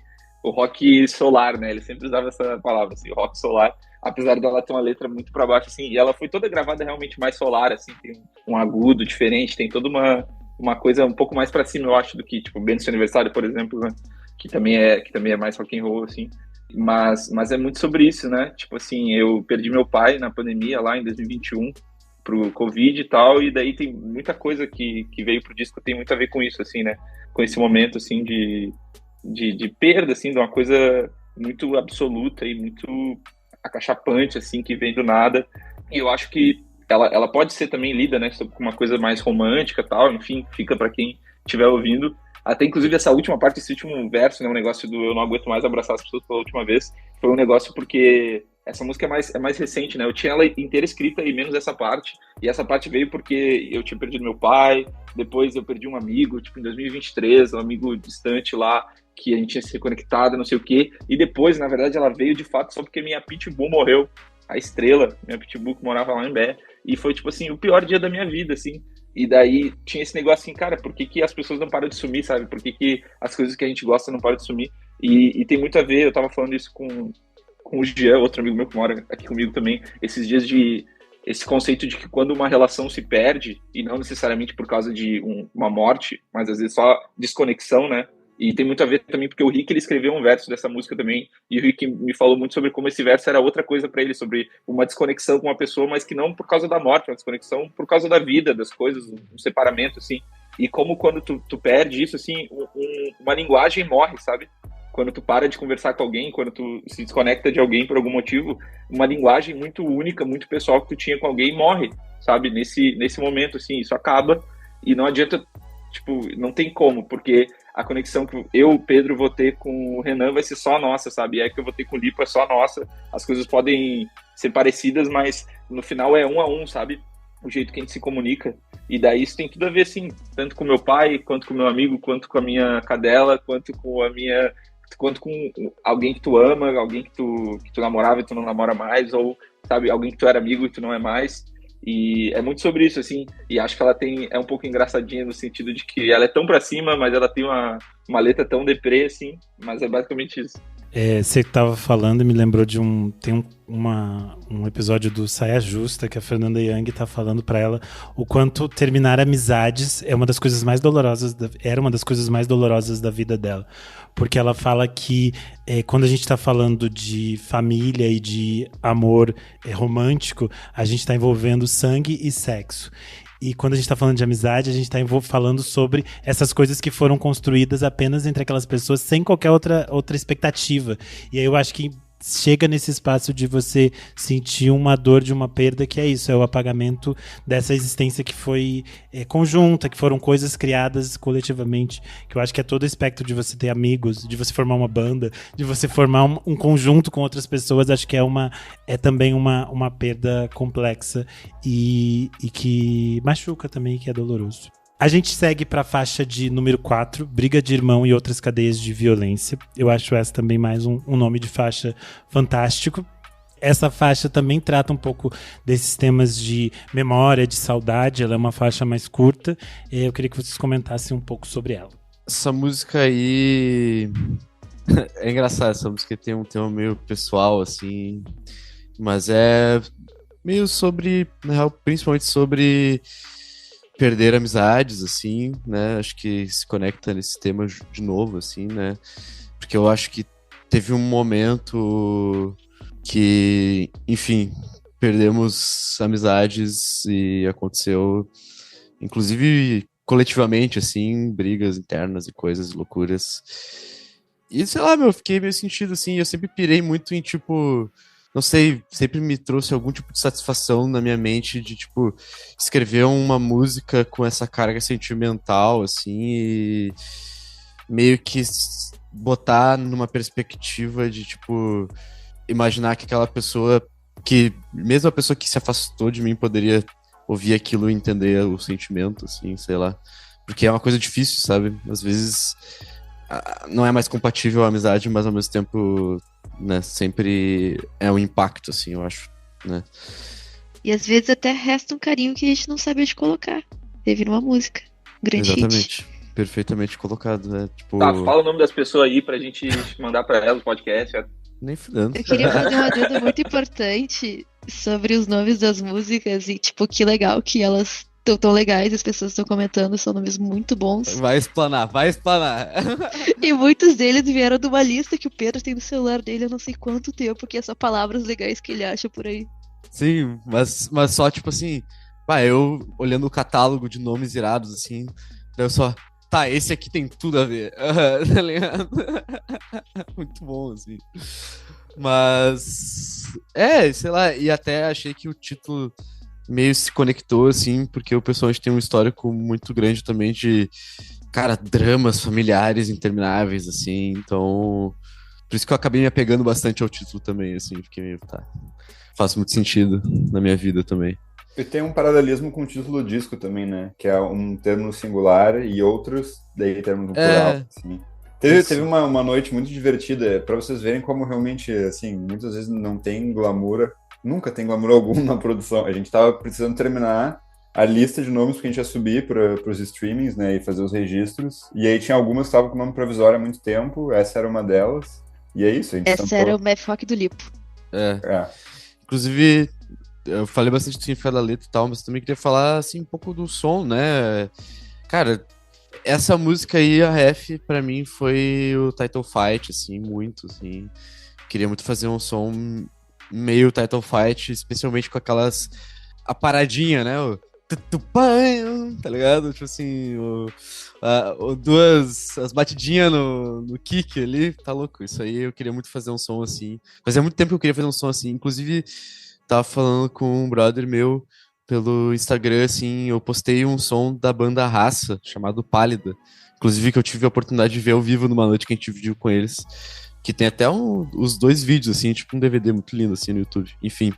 solar, né? Ele sempre usava essa palavra, assim, rock solar, apesar dela ter uma letra muito pra baixo, assim, e ela foi toda gravada realmente mais solar, assim, tem um agudo diferente, tem toda uma coisa um pouco mais pra cima, eu acho, do que, tipo, Bem do Seu Aniversário, por exemplo, né? Que também é mais rock and roll, assim. Mas é muito sobre isso, né? Tipo assim, eu perdi meu pai na pandemia lá em 2021 pro Covid e tal, e daí tem muita coisa que veio pro disco, tem muito a ver com isso, assim, né? Com esse momento, assim, de perda, assim, de uma coisa muito absoluta e muito acachapante, assim, que vem do nada. E eu acho que ela pode ser também lida, né, como uma coisa mais romântica e tal, enfim, fica para quem estiver ouvindo. Até, inclusive, essa última parte, esse último verso, né, um negócio do eu não aguento mais abraçar as pessoas pela última vez, foi um negócio porque essa música é mais recente, né, eu tinha ela inteira escrita e menos essa parte, e essa parte veio porque eu tinha perdido meu pai, depois eu perdi um amigo, tipo, em 2023, um amigo distante lá, que a gente tinha se reconectado, não sei o quê, e depois, na verdade, ela veio de fato só porque minha Pitbull morreu, a Estrela, minha Pitbull que morava lá em Bé, e foi, tipo assim, o pior dia da minha vida, assim, e daí tinha esse negócio assim, cara, por que as pessoas não param de sumir, sabe, por que as coisas que a gente gosta não param de sumir, e tem muito a ver, eu tava falando isso com o Jean, outro amigo meu que mora aqui comigo também, esses dias esse conceito de que quando uma relação se perde, e não necessariamente por causa de uma morte, mas às vezes só desconexão, né, e tem muito a ver também porque o Rick, ele escreveu um verso dessa música também, e o Rick me falou muito sobre como esse verso era outra coisa para ele, sobre uma desconexão com uma pessoa, mas que não por causa da morte, uma desconexão por causa da vida, das coisas, um separamento, assim, e como quando tu perde isso, assim, uma linguagem morre, sabe? quando tu para de conversar com alguém, quando tu se desconecta de alguém por algum motivo, uma linguagem muito única, muito pessoal que tu tinha com alguém morre, sabe? Nesse momento, assim, isso acaba e não adianta, tipo, não tem como, porque a conexão que eu, Pedro, vou ter com o Renan vai ser só nossa, sabe? E é que eu vou ter com o Lipo é só nossa. As coisas podem ser parecidas, mas no final é 1 a 1, sabe? O jeito que a gente se comunica. E daí isso tem tudo a ver, assim, tanto com meu pai, quanto com meu amigo, quanto com a minha cadela, quanto com alguém que tu ama, alguém que tu namorava e tu não namora mais, ou, sabe, alguém que tu era amigo e tu não é mais. E é muito sobre isso, assim, e acho que ela é um pouco engraçadinha no sentido de que ela é tão pra cima, mas ela tem uma letra tão deprê, assim, mas é basicamente isso. Você estava falando e me lembrou de um episódio do Saia Justa que a Fernanda Young tá falando para ela o quanto terminar amizades é uma das coisas mais dolorosas, era uma das coisas mais dolorosas da vida dela. Porque ela fala que quando a gente está falando de família e de amor romântico, a gente está envolvendo sangue e sexo. E quando a gente tá falando de amizade, a gente tá falando sobre essas coisas que foram construídas apenas entre aquelas pessoas sem qualquer outra expectativa. E aí eu acho que chega nesse espaço de você sentir uma dor de uma perda, que é isso, é o apagamento dessa existência que foi conjunta, que foram coisas criadas coletivamente, que eu acho que é todo o espectro de você ter amigos, de você formar uma banda, de você formar um conjunto com outras pessoas, acho que é também uma perda complexa e que machuca também, que é doloroso. A gente segue para a faixa de número 4, Briga de Irmão e Outras Cadeias de Violência. Eu acho essa também mais um nome de faixa fantástico. Essa faixa também trata um pouco desses temas de memória, de saudade. Ela é uma faixa mais curta. Eu queria que vocês comentassem um pouco sobre ela. Essa música aí... É engraçado, essa música tem um tema meio pessoal, assim. Mas é meio sobre... Na real, principalmente sobre... perder amizades, assim, né, acho que se conecta nesse tema de novo, assim, né, porque eu acho que teve um momento que, enfim, perdemos amizades e aconteceu, inclusive coletivamente, assim, brigas internas e coisas, loucuras, e sei lá, eu fiquei meio sentido, assim, eu sempre pirei muito em, tipo... Não sei, sempre me trouxe algum tipo de satisfação na minha mente de, tipo, escrever uma música com essa carga sentimental, assim, e meio que botar numa perspectiva de, tipo, imaginar que aquela pessoa, que mesmo a pessoa que se afastou de mim poderia ouvir aquilo e entender o sentimento, assim, sei lá. Porque é uma coisa difícil, sabe? Às vezes não é mais compatível a amizade, mas ao mesmo tempo... né, sempre é um impacto, assim, eu acho, né. E às vezes até resta um carinho que a gente não sabe onde colocar. Teve numa música. Grande Exatamente. hit. Perfeitamente colocado, né, tipo... Tá, fala o nome das pessoas aí pra gente mandar pra elas o podcast. Nem fudendo. Eu queria fazer um adendo muito importante sobre os nomes das músicas e, tipo, que legal que elas estão tão legais, as pessoas estão comentando, são nomes muito bons. Vai explanar. E muitos deles vieram de uma lista que o Pedro tem no celular dele há não sei quanto tempo, que é só palavras legais que ele acha por aí. Sim, mas só, tipo assim, eu olhando o catálogo de nomes irados, assim, daí eu só, tá, esse aqui tem tudo a ver, tá ligado? Muito bom, assim. Mas, sei lá, e até achei que o título meio se conectou, assim, porque o personagem tem um histórico muito grande também de, cara, dramas familiares intermináveis, assim, então... Por isso que eu acabei me apegando bastante ao título também, assim, fiquei meio, faz muito sentido na minha vida também. E tem um paralelismo com o título do disco também, né? Que é um termo no singular e outros, daí termos no plural, assim. Teve uma noite muito divertida, pra vocês verem como realmente, assim, muitas vezes não tem glamour, nunca tem glamour algum na produção. A gente tava precisando terminar a lista de nomes que a gente ia subir para os streamings, né, e fazer os registros. E aí tinha algumas que estavam com nome provisório há muito tempo, essa era uma delas. E é isso, a gente Essa era o Mefok do Lipo. Inclusive, eu falei bastante do significado da letra e tal, mas também queria falar, assim, um pouco do som, né? Cara, essa música aí, a ref, pra mim, foi o Title Fight, assim, muito, assim. Queria muito fazer um som meio Title Fight, especialmente com aquelas... A paradinha, né? Tá ligado? Tipo assim, as batidinhas no kick ali, tá louco. Isso aí eu queria muito fazer um som assim. Fazia muito tempo que eu queria fazer um som assim. Inclusive, tava falando com um brother meu pelo Instagram, assim, eu postei um som da banda Raça, chamado Pálida. Inclusive, que eu tive a oportunidade de ver ao vivo numa noite que a gente dividiu com eles. Que tem até os 2 vídeos, assim, tipo um DVD muito lindo, assim, no YouTube. Enfim.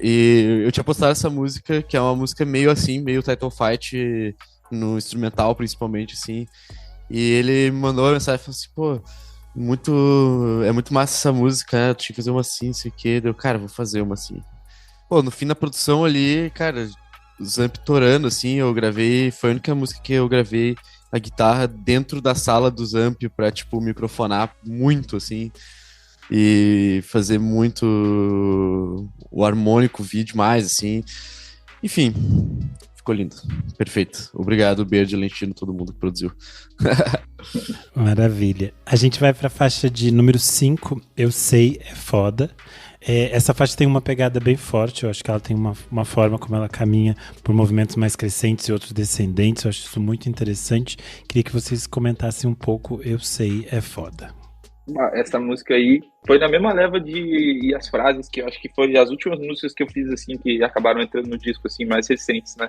E eu tinha postado essa música, que é uma música meio assim, meio Title Fight, no instrumental, principalmente, assim. E ele me mandou uma mensagem e falou assim, pô, é muito massa essa música, né? Eu tinha que fazer uma assim, não sei o quê. Deu, cara, vou fazer uma assim. Pô, no fim da produção ali, cara, o Zamp torando, assim, eu gravei, foi a única música que eu gravei a guitarra dentro da sala do Zamp pra, tipo, microfonar muito, assim, e fazer muito o harmônico vir demais, assim. Enfim, ficou lindo. Perfeito. Obrigado, Beard, Lentino, todo mundo que produziu. Maravilha. A gente vai pra faixa de número 5, Eu Sei É Foda. Essa faixa tem uma pegada bem forte, eu acho que ela tem uma forma como ela caminha por movimentos mais crescentes e outros descendentes, eu acho isso muito interessante. Queria que vocês comentassem um pouco Eu Sei É Foda. Essa música aí foi na mesma leva e as frases, que eu acho que foi as últimas músicas que eu fiz, assim, que acabaram entrando no disco, assim, mais recentes, né?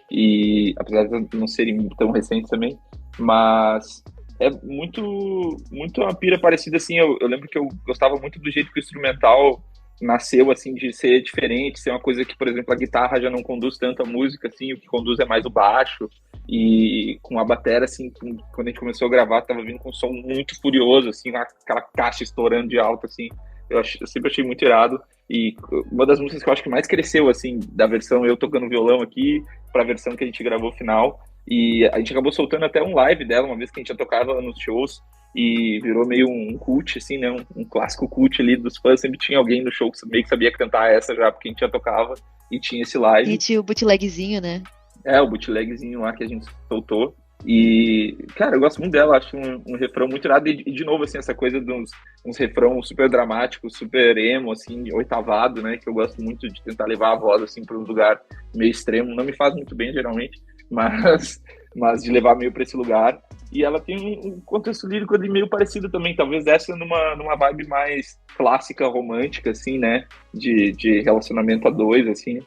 E apesar de não serem tão recentes também, mas é muito uma pira parecida, assim. Eu lembro que eu gostava muito do jeito que o instrumental nasceu, assim, de ser diferente, ser uma coisa que, por exemplo, a guitarra já não conduz tanto a música, assim, o que conduz é mais o baixo. E com a bateria, assim, quando a gente começou a gravar, tava vindo com um som muito furioso, assim, aquela caixa estourando de alto, assim. Eu sempre achei muito irado. E uma das músicas que eu acho que mais cresceu, assim, da versão eu tocando violão aqui pra versão que a gente gravou final. E a gente acabou soltando até um live dela, uma vez que a gente já tocava nos shows, e virou meio um cult, assim, né? Um clássico cult ali dos fãs. Sempre tinha alguém no show que meio que sabia cantar essa já, porque a gente já tocava e tinha esse live. E tinha o bootlegzinho, né? O bootlegzinho lá que a gente soltou. E, cara, eu gosto muito dela, acho um refrão muito irado. E, de novo, assim, essa coisa de uns refrão super dramáticos, super emo, assim, oitavado, né? Que eu gosto muito de tentar levar a voz, assim, para um lugar meio extremo. Não me faz muito bem, geralmente, mas de levar meio para esse lugar. E ela tem um contexto lírico ali meio parecido também, talvez dessa numa vibe mais clássica, romântica, assim, né? De relacionamento a dois, assim.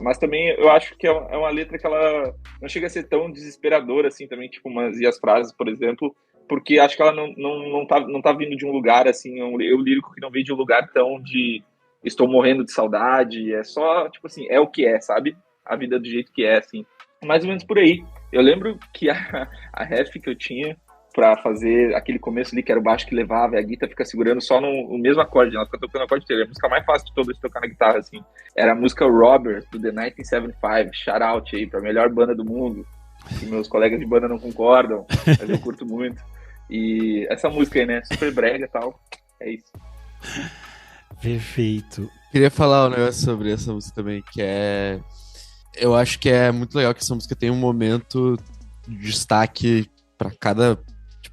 Mas também eu acho que é uma letra que ela não chega a ser tão desesperadora, assim, também, tipo, e as frases, por exemplo, porque acho que ela não tá vindo de um lugar, assim, eu lírico que não vem de um lugar tão de estou morrendo de saudade, é só, tipo assim, é o que é, sabe? A vida do jeito que é, assim. Mais ou menos por aí. Eu lembro que a ref que eu tinha pra fazer aquele começo ali, que era o baixo que levava, e a guitarra fica segurando só no mesmo acorde, ela fica tocando o acorde inteiro. É a música mais fácil de todas de tocar na guitarra, assim. Era a música Robbers, do The 1975, shout out aí pra melhor banda do mundo, que meus colegas de banda não concordam, mas eu curto muito. E essa música aí, né, super brega e tal, é isso. Perfeito. Queria falar um negócio sobre essa música também, que é... Eu acho que é muito legal que essa música tem um momento de destaque pra cada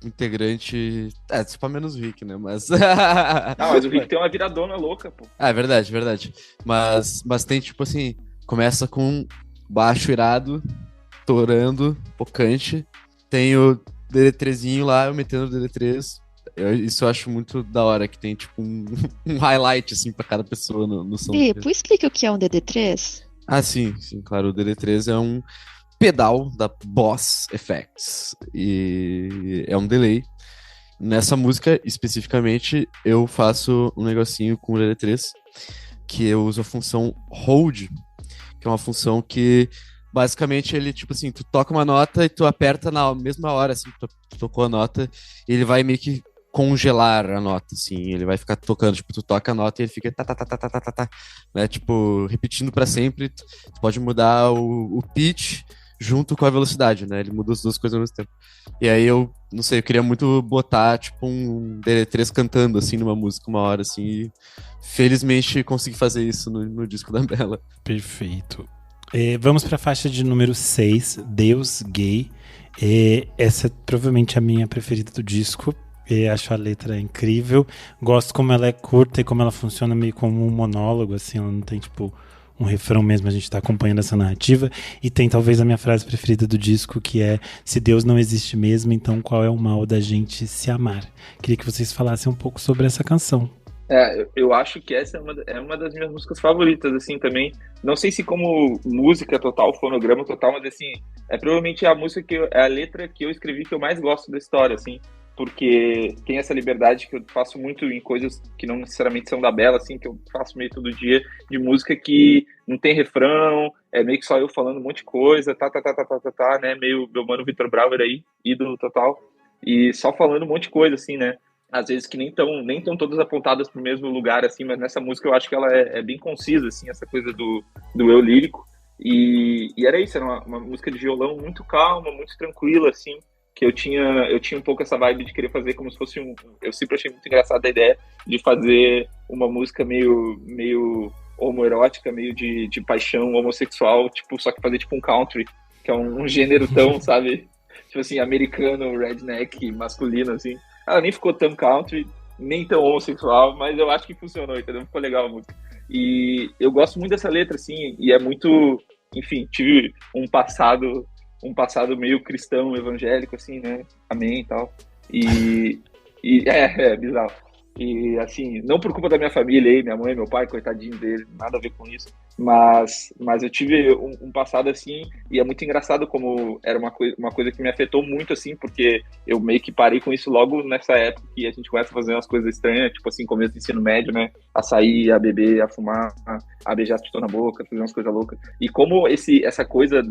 integrante. Só menos o Rick, né? Mas. Mas o Rick tem uma viradona louca, pô. É verdade, verdade. Mas tem, tipo assim, começa com baixo irado, torando, pocante. Tem o DD3zinho lá, eu metendo o DD3. Isso eu acho muito da hora, que tem, tipo, um highlight, assim, pra cada pessoa no som. Explica o que é um DD3? Ah, sim, claro. O DD3 é um pedal da Boss Effects e é um delay. Nessa música, especificamente, eu faço um negocinho com o DD3, que eu uso a função Hold, que é uma função que, basicamente, ele, tipo assim, tu toca uma nota e tu aperta na mesma hora, assim, tu tocou a nota, e ele vai meio que congelar a nota, assim, ele vai ficar tocando, tipo, tu toca a nota e ele fica tá, né, tipo, repetindo pra sempre. Tu pode mudar o pitch junto com a velocidade, né, ele muda as duas coisas ao mesmo tempo. E aí eu, não sei, eu queria muito botar, tipo, um DD3 cantando, assim, numa música uma hora, assim, e felizmente consegui fazer isso no disco da Bela. Perfeito. Vamos pra faixa de número 6, Deus Gay. Essa é provavelmente a minha preferida do disco. Acho a letra incrível. Gosto como ela é curta e como ela funciona meio como um monólogo, assim. Ela não tem, tipo, um refrão mesmo, a gente tá acompanhando essa narrativa. E tem talvez a minha frase preferida do disco, que é: se Deus não existe mesmo, então qual é o mal da gente se amar? Queria que vocês falassem um pouco sobre essa canção. Eu acho que essa é uma das minhas músicas favoritas, assim, também. Não sei se como música total, fonograma total, mas, assim, é provavelmente a música é a letra que eu escrevi que eu mais gosto da história, assim, porque tem essa liberdade que eu faço muito em coisas que não necessariamente são da Bela, assim, que eu faço meio todo dia, de música que não tem refrão, é meio que só eu falando um monte de coisa, né, meio meu mano Vitor Brauer aí, ídolo total, e só falando um monte de coisa, assim, né. Às vezes que nem tão todas apontadas para o mesmo lugar, assim, mas nessa música eu acho que ela é bem concisa, assim, essa coisa do eu lírico, e era isso, era uma música de violão muito calma, muito tranquila, assim, que eu tinha um pouco essa vibe de querer fazer como se fosse eu sempre achei muito engraçada a ideia de fazer uma música meio homoerótica, meio de paixão homossexual, tipo, só que fazer tipo um country, que é um gênero tão, sabe, tipo assim, americano, redneck, masculino, assim. Ela nem ficou tão country, nem tão homossexual, mas eu acho que funcionou, entendeu? Ficou legal a música. E eu gosto muito dessa letra, assim, e é muito... Enfim, tive um passado meio cristão, evangélico, assim, né? Amém e tal. E é bizarro. E, assim, não por culpa da minha família aí, minha mãe, meu pai, coitadinho dele, nada a ver com isso. Mas eu tive um passado assim, e é muito engraçado como era uma coisa que me afetou muito, assim, porque eu meio que parei com isso logo nessa época que a gente começa a fazer umas coisas estranhas, tipo assim, começo do ensino médio, né? A sair, a beber, a fumar, a beijar as pessoas na boca, fazer umas coisas loucas. E como essa coisa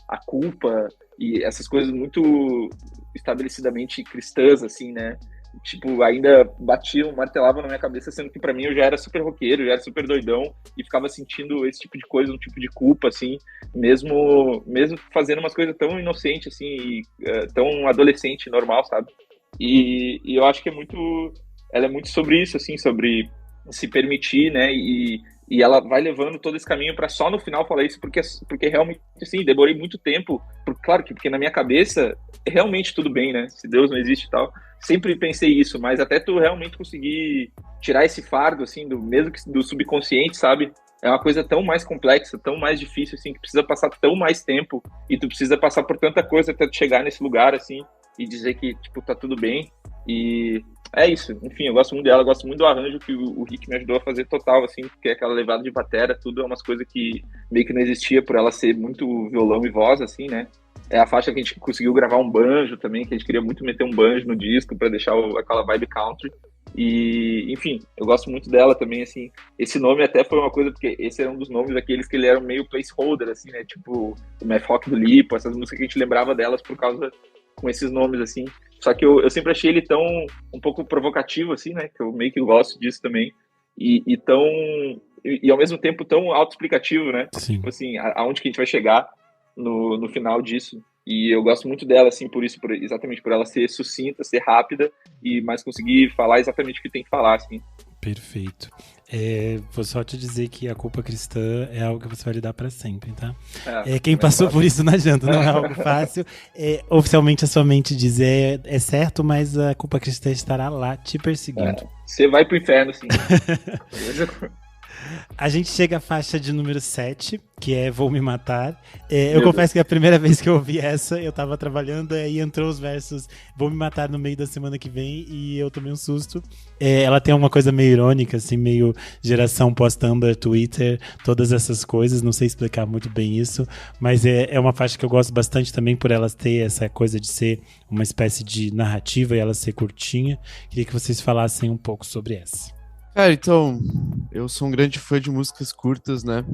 a culpa e essas coisas muito estabelecidamente cristãs, assim, né? Tipo, ainda batiam, martelavam na minha cabeça, sendo que pra mim eu já era super roqueiro, já era super doidão e ficava sentindo esse tipo de coisa, um tipo de culpa, assim, mesmo fazendo umas coisas tão inocentes, assim, e, tão adolescente, normal, sabe? E eu acho que ela é muito sobre isso, assim, sobre se permitir, né, e ela vai levando todo esse caminho pra só no final falar isso, porque realmente, assim, demorei muito tempo, claro que porque na minha cabeça realmente tudo bem, né, se Deus não existe e tal, sempre pensei isso, mas até tu realmente conseguir tirar esse fardo, assim, mesmo que do subconsciente, sabe, é uma coisa tão mais complexa, tão mais difícil, assim, que precisa passar tão mais tempo, e tu precisa passar por tanta coisa até tu chegar nesse lugar, assim, e dizer que, tipo, tá tudo bem, e é isso, enfim, eu gosto muito dela, gosto muito do arranjo que o Rick me ajudou a fazer total, assim, porque aquela levada de batera, tudo é umas coisas que meio que não existia por ela ser muito violão e voz, assim, né? É a faixa que a gente conseguiu gravar um banjo também, que a gente queria muito meter um banjo no disco pra deixar aquela vibe country. E, enfim, eu gosto muito dela também, assim. Esse nome até foi uma coisa, porque esse era um dos nomes daqueles que ele era meio placeholder, assim, né? Tipo, o Math Rock do Lipo, essas músicas que a gente lembrava delas por causa com esses nomes, assim. Só que eu sempre achei ele tão um pouco provocativo, assim, né? Que eu meio que gosto disso também. E ao mesmo tempo tão autoexplicativo, né? Sim. Tipo assim, aonde que a gente vai chegar no final disso. E eu gosto muito dela, assim, exatamente por ela ser sucinta, ser rápida, mas conseguir falar exatamente o que tem que falar, assim. Perfeito. Vou só te dizer que a culpa cristã é algo que você vai lidar para sempre, tá? Quem passou por isso não adianta, não é algo fácil. Oficialmente a sua mente diz é certo, mas a culpa cristã estará lá te perseguindo. Você vai pro inferno, sim. A gente chega à faixa de número 7, que é Vou Me Matar. Eu confesso que a primeira vez que eu ouvi essa, eu tava trabalhando e entrou os versos Vou Me Matar no meio da semana que vem e eu tomei um susto. Ela tem uma coisa meio irônica, assim, meio geração pós-Tumblr, Twitter, todas essas coisas, não sei explicar muito bem isso, mas é uma faixa que eu gosto bastante também por ela ter essa coisa de ser uma espécie de narrativa e ela ser curtinha. Queria que vocês falassem um pouco sobre essa. Cara, então, eu sou um grande fã de músicas curtas, né?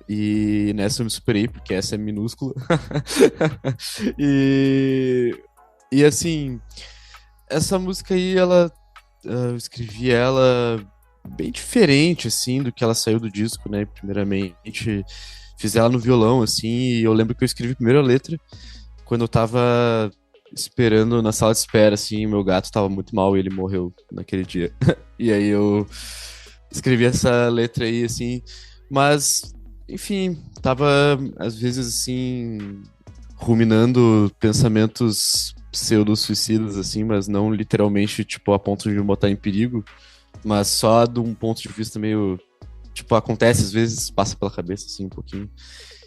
E nessa eu me superei, porque essa é minúscula. e assim, essa música aí, eu escrevi ela bem diferente, assim, do que ela saiu do disco, né? Primeiramente, fiz ela no violão, assim, e eu lembro que eu escrevi a primeira letra quando eu tava esperando na sala de espera, assim, meu gato tava muito mal e ele morreu naquele dia. E aí eu escrevi essa letra aí, assim, mas, enfim, tava, às vezes, assim, ruminando pensamentos pseudo-suicidas, assim, mas não literalmente, tipo, a ponto de me botar em perigo, mas só de um ponto de vista meio tipo, acontece às vezes, passa pela cabeça, assim, um pouquinho.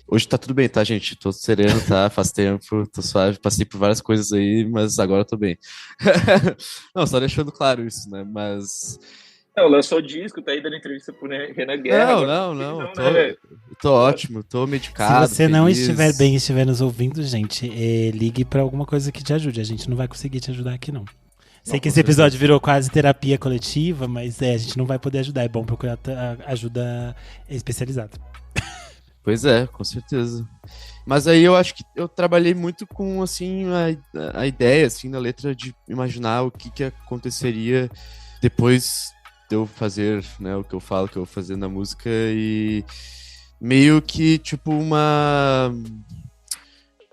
Hoje tá tudo bem, tá, gente? Tô sereno, tá? Faz tempo, tô suave, passei por várias coisas aí, mas agora eu tô bem. Não, só deixando claro isso, né? Mas... Lançou o disco, tá aí dando entrevista pro Renan Guerra. Agora Não, né, velho? tô ótimo, tô Se medicado, você não feliz. estiver bem e estiver nos ouvindo, gente, ligue pra alguma coisa que te ajude. A gente não vai conseguir te ajudar aqui, não. Sei que esse episódio virou quase terapia coletiva, mas a gente não vai poder ajudar. É bom procurar ajuda especializada. Pois é, com certeza. Mas aí eu acho que eu trabalhei muito com, assim, a ideia, assim, na letra de imaginar o que aconteceria depois de eu fazer, né, o que eu falo que eu vou fazer na música e meio que, tipo,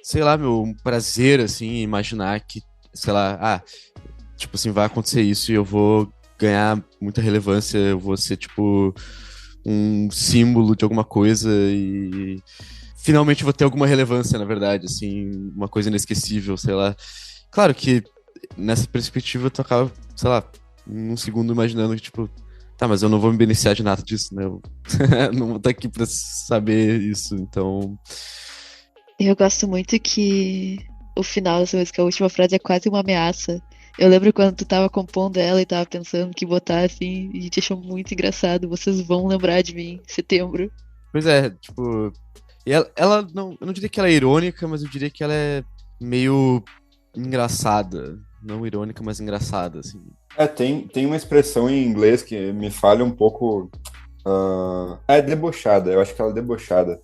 sei lá, um prazer, assim, imaginar que, sei lá, tipo assim, vai acontecer isso e eu vou ganhar muita relevância, eu vou ser, tipo, um símbolo de alguma coisa e finalmente vou ter alguma relevância, na verdade, assim, uma coisa inesquecível, sei lá. Claro que nessa perspectiva tu acaba, sei lá, num segundo imaginando que, tipo, tá, mas eu não vou me beneficiar de nada disso, né? Eu não vou estar aqui pra saber isso, então... Eu gosto muito que o final dessa música, a última frase é quase uma ameaça. Eu lembro quando tu tava compondo ela e tava pensando que botar assim, e te achou muito engraçado. Vocês vão lembrar de mim em setembro. Pois é, tipo... E ela não, eu não diria que ela é irônica, mas eu diria que ela é meio engraçada. Não irônica, mas engraçada, assim. Tem uma expressão em inglês que me falha um pouco. É debochada, eu acho que ela é debochada.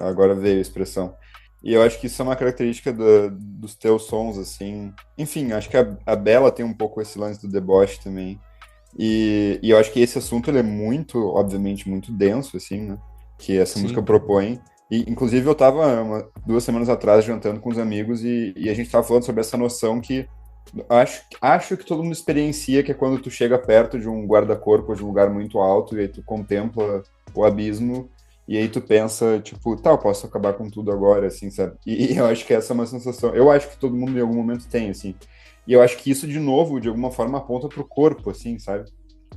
Agora veio a expressão. E eu acho que isso é uma característica dos teus sons, assim. Enfim, acho que a Bella tem um pouco esse lance do deboche também. E eu acho que esse assunto ele é muito, obviamente, muito denso, assim, né? Que essa música propõe. E, inclusive, eu tava 2 semanas atrás jantando com os amigos e a gente tava falando sobre essa noção que acho que todo mundo experiencia, que é quando tu chega perto de um guarda-corpo ou de um lugar muito alto e aí tu contempla o abismo e aí tu pensa, tipo, tá, eu posso acabar com tudo agora, assim, sabe? E eu acho que essa é uma sensação, eu acho que todo mundo em algum momento tem, assim. E eu acho que isso, de novo, de alguma forma aponta pro corpo, assim, sabe?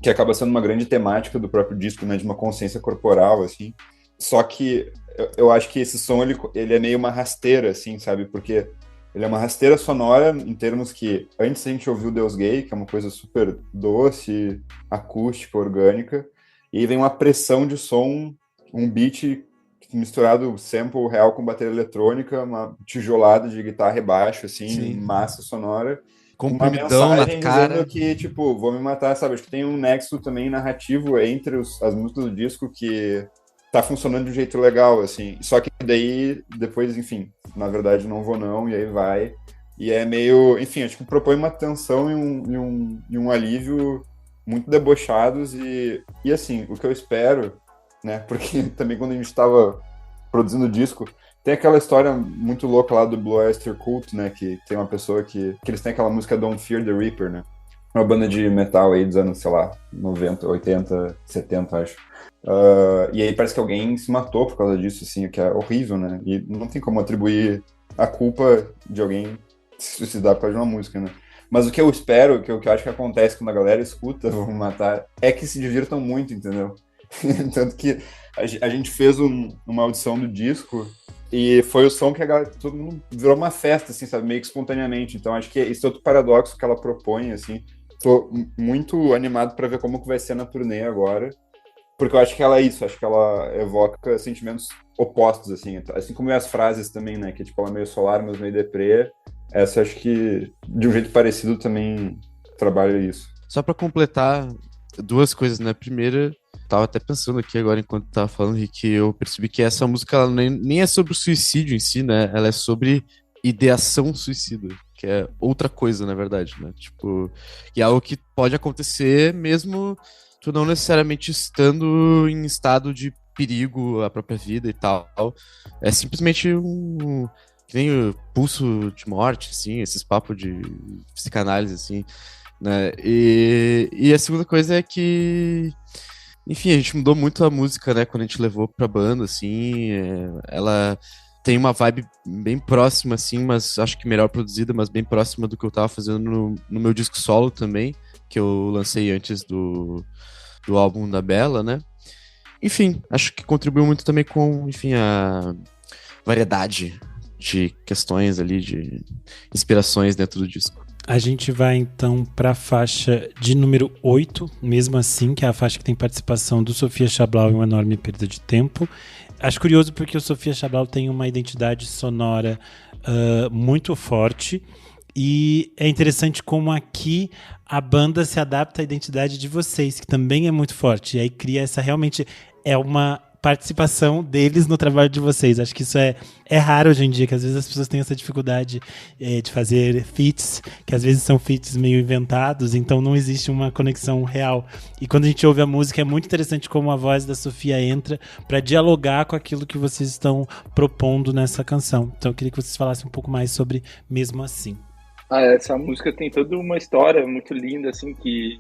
Que acaba sendo uma grande temática do próprio disco, né, de uma consciência corporal, assim. Só que eu acho que esse som, ele é meio uma rasteira, assim, sabe? Porque ele é uma rasteira sonora em termos que, antes a gente ouviu Deus Gay, que é uma coisa super doce, acústica, orgânica, e aí vem uma pressão de som, um beat misturado sample real com bateria eletrônica, uma tijolada de guitarra e baixo, assim, Sim. Massa sonora. Comprimidão uma na mensagem cara. dizendo que, tipo, vou me matar, sabe? Acho que tem um nexo também narrativo entre as músicas do disco que tá funcionando de um jeito legal, assim. Só que daí, depois, enfim, na verdade não vou não, e aí vai. E é meio, enfim, acho que propõe uma tensão e um alívio muito debochados e assim, o que eu espero, né, porque também quando a gente tava produzindo o disco, tem aquela história muito louca lá do Blue Oyster Cult, né, que tem uma pessoa que eles têm aquela música Don't Fear the Reaper, né, uma banda de metal aí dos anos, sei lá, 90, 80, 70, acho. E aí parece que alguém se matou por causa disso, assim, o que é horrível, né, e não tem como atribuir a culpa de alguém se suicidar por causa de uma música, né. Mas o que eu espero, que eu acho que acontece quando a galera escuta Vou Me Matar, é que se divirtam muito, entendeu? Tanto que a gente fez uma audição do disco e foi o som que todo mundo virou uma festa, assim, sabe? Meio que espontaneamente. Então acho que esse outro paradoxo que ela propõe, assim. Tô muito animado para ver como que vai ser na turnê agora. Porque eu acho que ela é isso, acho que ela evoca sentimentos opostos, assim como as frases também, né? Que tipo, ela é meio solar, mas meio deprê. Essa acho que, de um jeito parecido, também trabalha isso. Só pra completar 2 coisas, né? Primeira, tava até pensando aqui agora, enquanto tava falando, Rick, eu percebi que essa música ela nem é sobre o suicídio em si, né? Ela é sobre ideação suicida, que é outra coisa, na verdade, né? Tipo, e é algo que pode acontecer mesmo tu não necessariamente estando em estado de perigo à própria vida e tal. É simplesmente que nem o pulso de morte, assim, esses papos de psicanálise, assim, né? E a segunda coisa é que, enfim, a gente mudou muito a música, né, quando a gente levou pra banda, assim, ela tem uma vibe bem próxima, assim, mas acho que melhor produzida, mas bem próxima do que eu tava fazendo no meu disco solo também, que eu lancei antes do álbum da Bella, né? Enfim, acho que contribuiu muito também com, enfim, a variedade de questões ali, de inspirações dentro do disco. A gente vai então para a faixa de número 8, mesmo assim, que é a faixa que tem participação do Sofia Chablau em Uma Enorme Perda de Tempo. Acho curioso porque o Sofia Chablau tem uma identidade sonora muito forte, e é interessante como aqui a banda se adapta à identidade de vocês, que também é muito forte, e aí cria essa, realmente é uma participação deles no trabalho de vocês. Acho que isso é raro hoje em dia, que às vezes as pessoas têm essa dificuldade de fazer feats, que às vezes são feats meio inventados, então não existe uma conexão real. E quando a gente ouve a música, é muito interessante como a voz da Sofia entra para dialogar com aquilo que vocês estão propondo nessa canção. Então eu queria que vocês falassem um pouco mais sobre Mesmo Assim. Essa música tem toda uma história muito linda, assim, que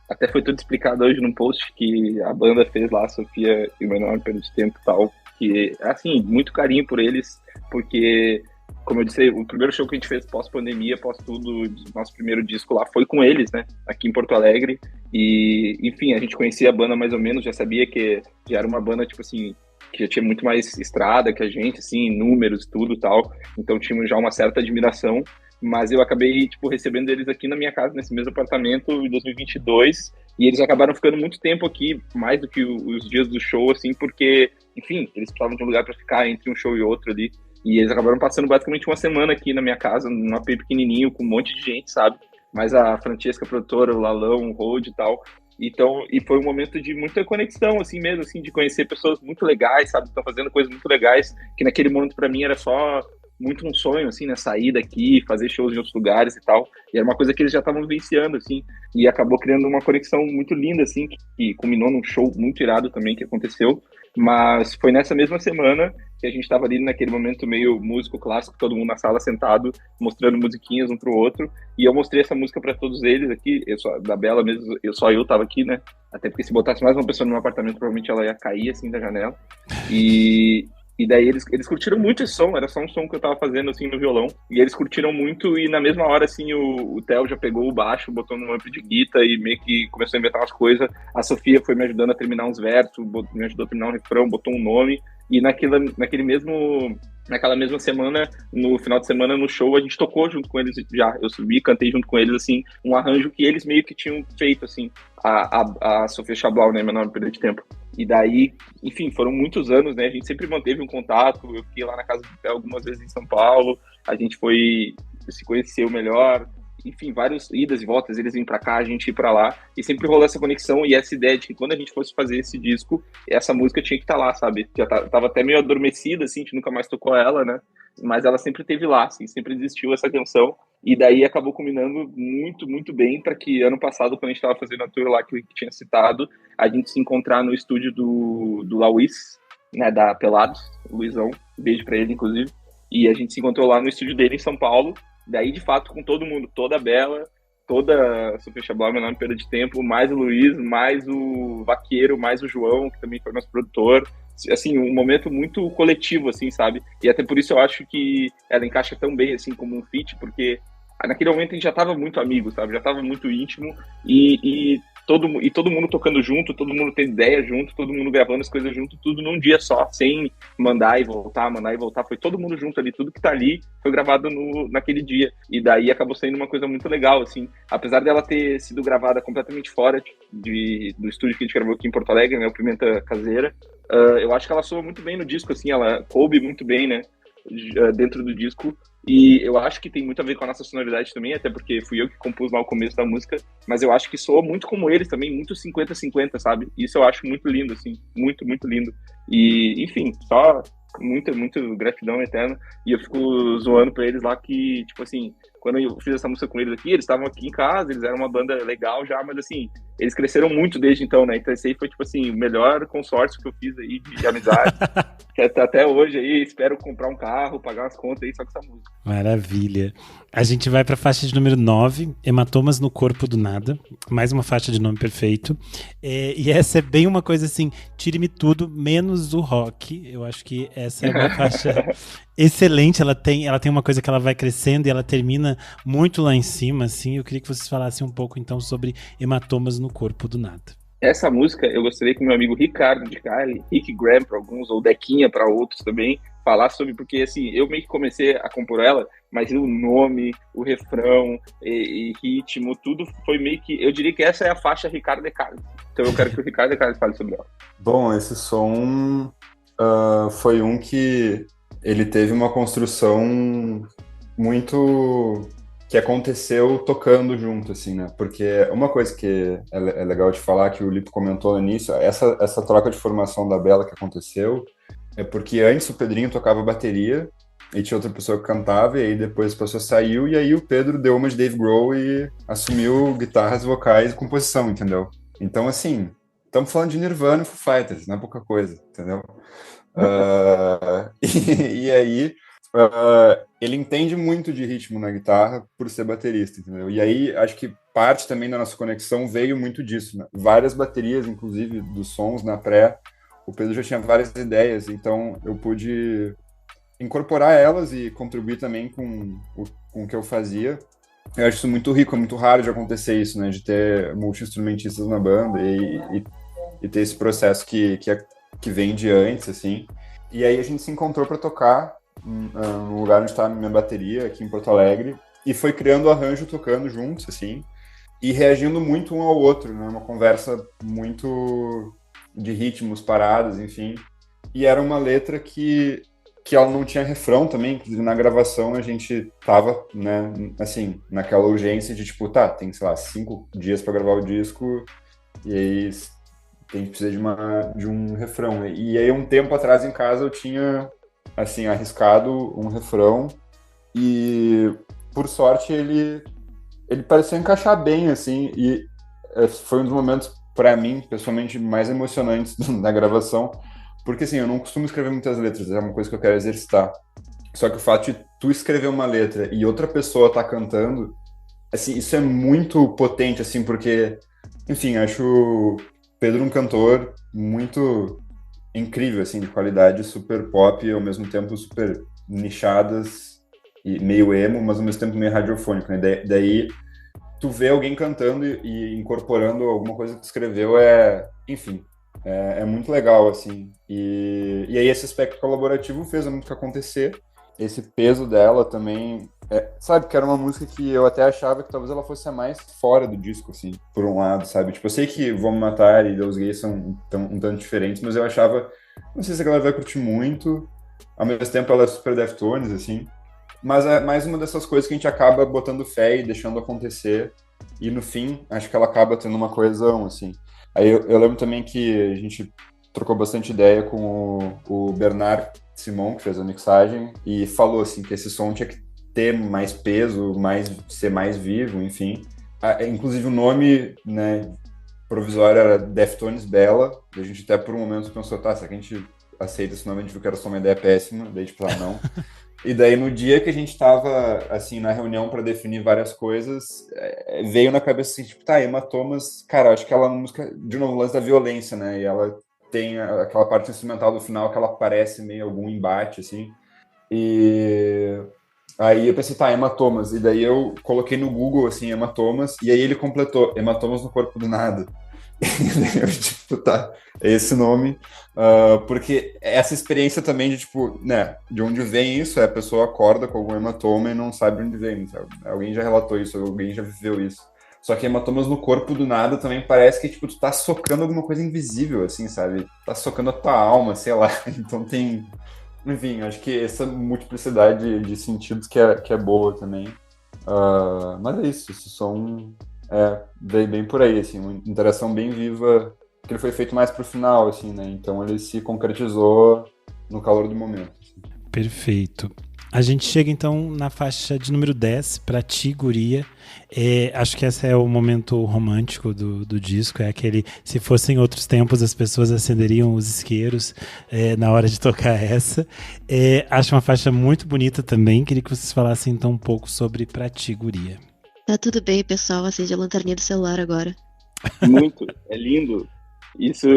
até foi tudo explicado hoje num post que a banda fez lá, a Sofia e o Uma Enorme Perda de Tempo e tal, que, assim, muito carinho por eles, porque, como eu disse, o primeiro show que a gente fez pós-pandemia, pós tudo, nosso primeiro disco lá, foi com eles, né, aqui em Porto Alegre, e, enfim, a gente conhecia a banda mais ou menos, já sabia que já era uma banda, tipo assim, que já tinha muito mais estrada que a gente, assim, números, tudo e tal, então tínhamos já uma certa admiração, mas eu acabei, tipo, recebendo eles aqui na minha casa, nesse mesmo apartamento, em 2022, e eles acabaram ficando muito tempo aqui, mais do que os dias do show, assim, porque, enfim, eles precisavam de um lugar para ficar entre um show e outro ali, e eles acabaram passando basicamente uma semana aqui na minha casa, num AP pequenininho, com um monte de gente, sabe? Mas a Francesca, a produtora, o Lalão, o Rod e tal, então, e foi um momento de muita conexão, assim mesmo, assim, de conhecer pessoas muito legais, sabe? Estão fazendo coisas muito legais, que naquele momento para mim era só muito um sonho, assim, né, sair daqui, fazer shows em outros lugares e tal, e era uma coisa que eles já estavam vivenciando, assim, e acabou criando uma conexão muito linda, assim, que culminou num show muito irado também que aconteceu, mas foi nessa mesma semana que a gente estava ali naquele momento meio músico clássico, todo mundo na sala sentado, mostrando musiquinhas um pro outro, e eu mostrei essa música para todos eles aqui, da Bela mesmo, eu tava aqui, né, até porque se botasse mais uma pessoa no meu apartamento, provavelmente ela ia cair, assim, da janela, e daí eles curtiram muito esse som, era só um som que eu tava fazendo, assim, no violão. E eles curtiram muito e na mesma hora, assim, o Theo já pegou o baixo, botou no amp de guitarra e meio que começou a inventar umas coisas. A Sofia foi me ajudando a terminar uns versos, me ajudou a terminar um refrão, botou um nome. E naquela mesma semana, no final de semana, no show, a gente tocou junto com eles já. Eu subi, cantei junto com eles, assim, um arranjo que eles meio que tinham feito, assim, a Sofia Chablau, né, Uma Enorme Perda de Tempo. E daí, enfim, foram muitos anos, né, a gente sempre manteve um contato, eu fiquei lá na casa do Theo algumas vezes em São Paulo, a gente se conheceu melhor, enfim, várias idas e voltas, eles vêm pra cá, a gente ir pra lá, e sempre rolou essa conexão e essa ideia de que quando a gente fosse fazer esse disco, essa música tinha que estar lá, sabe? Já tava até meio adormecida, assim, a gente nunca mais tocou ela, né? Mas ela sempre esteve lá, assim, sempre existiu essa canção, e daí acabou combinando muito, muito bem para que ano passado, quando a gente estava fazendo a tour lá que tinha citado, a gente se encontrar no estúdio do Lauís, né, da Pelados, o Luizão, beijo para ele, inclusive, e a gente se encontrou lá no estúdio dele em São Paulo, daí de fato com todo mundo, toda a Bela, toda a Sofia Chablau, Uma Enorme Perda de Tempo, mais o Luiz, mais o Vaqueiro, mais o João, que também foi nosso produtor, assim, um momento muito coletivo, assim, sabe? E até por isso eu acho que ela encaixa tão bem, assim, como um feat, porque naquele momento a gente já tava muito amigo, sabe? Já tava muito íntimo e todo mundo tocando junto, todo mundo tendo ideia junto, todo mundo gravando as coisas junto, tudo num dia só, sem mandar e voltar, foi todo mundo junto ali, tudo que tá ali foi gravado naquele dia, e daí acabou saindo uma coisa muito legal, assim, apesar dela ter sido gravada completamente fora do estúdio que a gente gravou aqui em Porto Alegre, né, o Pimenta Caseira, eu acho que ela soa muito bem no disco, assim, ela coube muito bem, né, dentro do disco, e eu acho que tem muito a ver com a nossa sonoridade também, até porque fui eu que compus lá o começo da música, mas eu acho que soa muito como eles também, muito 50-50, sabe? Isso eu acho muito lindo, assim, muito, muito lindo. E, enfim, só muita gratidão eterna, e eu fico zoando pra eles lá que, tipo assim, quando eu fiz essa música com eles aqui, eles estavam aqui em casa, eles eram uma banda legal já, mas assim, eles cresceram muito desde então, né? Então esse aí foi, tipo assim, o melhor consórcio que eu fiz aí de amizade. Que até hoje aí, espero comprar um carro, pagar umas contas aí só com essa música. Maravilha. A gente vai pra faixa de número 9, Hematomas no Corpo do Nada. Mais uma faixa de nome perfeito. E essa é bem uma coisa assim, tire-me tudo, menos o rock. Eu acho que essa é uma faixa excelente. Ela tem uma coisa que ela vai crescendo e ela termina muito lá em cima, assim. Eu queria que vocês falassem um pouco, então, sobre Hematomas no Corpo do Nada. essa música eu gostaria que meu amigo Ricardo de Cali, Rick Graham para alguns, ou Dequinha para outros também, falar sobre, porque assim, eu meio que comecei a compor ela, mas o nome, o refrão e ritmo, tudo foi meio que, eu diria que essa é a faixa Ricardo de Cali. Então eu quero que o Ricardo de Cali fale sobre ela. Bom, esse som foi um que ele teve uma construção muito que aconteceu tocando junto, assim, né? Porque uma coisa que é legal de falar, que o Lipo comentou no início, essa troca de formação da Bela que aconteceu, é porque antes o Pedrinho tocava bateria e tinha outra pessoa que cantava, e aí depois a pessoa saiu, e aí o Pedro deu uma de Dave Grohl e assumiu guitarras, vocais e composição, entendeu? Então, assim, estamos falando de Nirvana e Foo Fighters, não é pouca coisa, entendeu? E aí ele entende muito de ritmo na guitarra por ser baterista, entendeu? E aí acho que parte também da nossa conexão veio muito disso, né? Várias baterias, inclusive, dos sons na pré, o Pedro já tinha várias ideias, então eu pude incorporar elas e contribuir também com o que eu fazia. Eu acho isso muito rico, é muito raro de acontecer isso, né? De ter multi-instrumentistas na banda e ter esse processo que vem de antes, assim. E aí a gente se encontrou para tocar no lugar onde está a minha bateria, aqui em Porto Alegre, e foi criando arranjo, tocando juntos, assim, e reagindo muito um ao outro, né? Uma conversa muito de ritmos parados, enfim. E era uma letra que ela não tinha refrão também, inclusive na gravação a gente tava, né, assim, naquela urgência de tipo, tá, tem, sei lá, 5 dias para gravar o disco, e aí a gente precisa de um refrão. E aí, um tempo atrás em casa, eu tinha, assim, arriscado um refrão e, por sorte, ele pareceu encaixar bem, assim, e foi um dos momentos, para mim, pessoalmente, mais emocionantes da gravação, porque, assim, eu não costumo escrever muitas letras, é uma coisa que eu quero exercitar. Só que o fato de tu escrever uma letra e outra pessoa tá cantando, assim, isso é muito potente, assim, porque, enfim, acho Pedro um cantor muito incrível, assim, de qualidade, super pop e ao mesmo tempo super nichadas e meio emo, mas ao mesmo tempo meio radiofônico, né? Daí tu vê alguém cantando e incorporando alguma coisa que tu escreveu enfim, é muito legal, assim. E aí esse aspecto colaborativo fez a música acontecer. Esse peso dela também, sabe, que era uma música que eu até achava que talvez ela fosse a mais fora do disco, assim, por um lado, sabe? Tipo, eu sei que Vou Me Matar e Deus Gays são um tanto diferentes, mas eu achava, não sei se a galera vai curtir muito, ao mesmo tempo ela é super Deftones, assim, mas é mais uma dessas coisas que a gente acaba botando fé e deixando acontecer, e no fim, acho que ela acaba tendo uma coesão, assim. Aí eu lembro também que a gente trocou bastante ideia com o Bernard Simon, que fez a mixagem, e falou assim que esse som tinha que ter mais peso, ser mais vivo, enfim. Inclusive o nome, né, provisório era Deftones Bella, a gente até por um momento pensou, tá, será que a gente aceita esse nome? A gente viu que era só uma ideia péssima, daí tipo, não. E daí no dia que a gente tava, assim, na reunião para definir várias coisas, veio na cabeça assim, tipo, tá, Hematomas, cara, acho que ela é uma música, de novo, o lance da violência, né, e ela tem aquela parte instrumental do final que ela parece meio algum embate, assim. E aí eu pensei, tá, hematomas. E daí eu coloquei no Google, assim, hematomas, e aí ele completou, hematomas no corpo do nada. E daí eu, tipo, tá, é esse nome. Porque essa experiência também de, tipo, né, de onde vem isso, a pessoa acorda com algum hematoma e não sabe de onde vem, sabe? Alguém já relatou isso, alguém já viveu isso. Só que hematomas no corpo do nada também parece que, tipo, tu tá socando alguma coisa invisível, assim, sabe? Tá socando a tua alma, sei lá. Então tem... Enfim, acho que essa multiplicidade de sentidos que é boa também. Mas é isso, esse som veio bem por aí, assim, uma interação bem viva, que ele foi feito mais pro final, assim, né? Então ele se concretizou no calor do momento. Assim. Perfeito. A gente chega então na faixa de número 10, Pra Ti, Guria. Acho que esse é o momento romântico do disco, é aquele, se fossem outros tempos as pessoas acenderiam os isqueiros na hora de tocar essa. Acho uma faixa muito bonita também, queria que vocês falassem então um pouco sobre Pra Ti, Guria. Tá tudo bem, pessoal, acende a lanterninha do celular agora. Muito, é lindo. Isso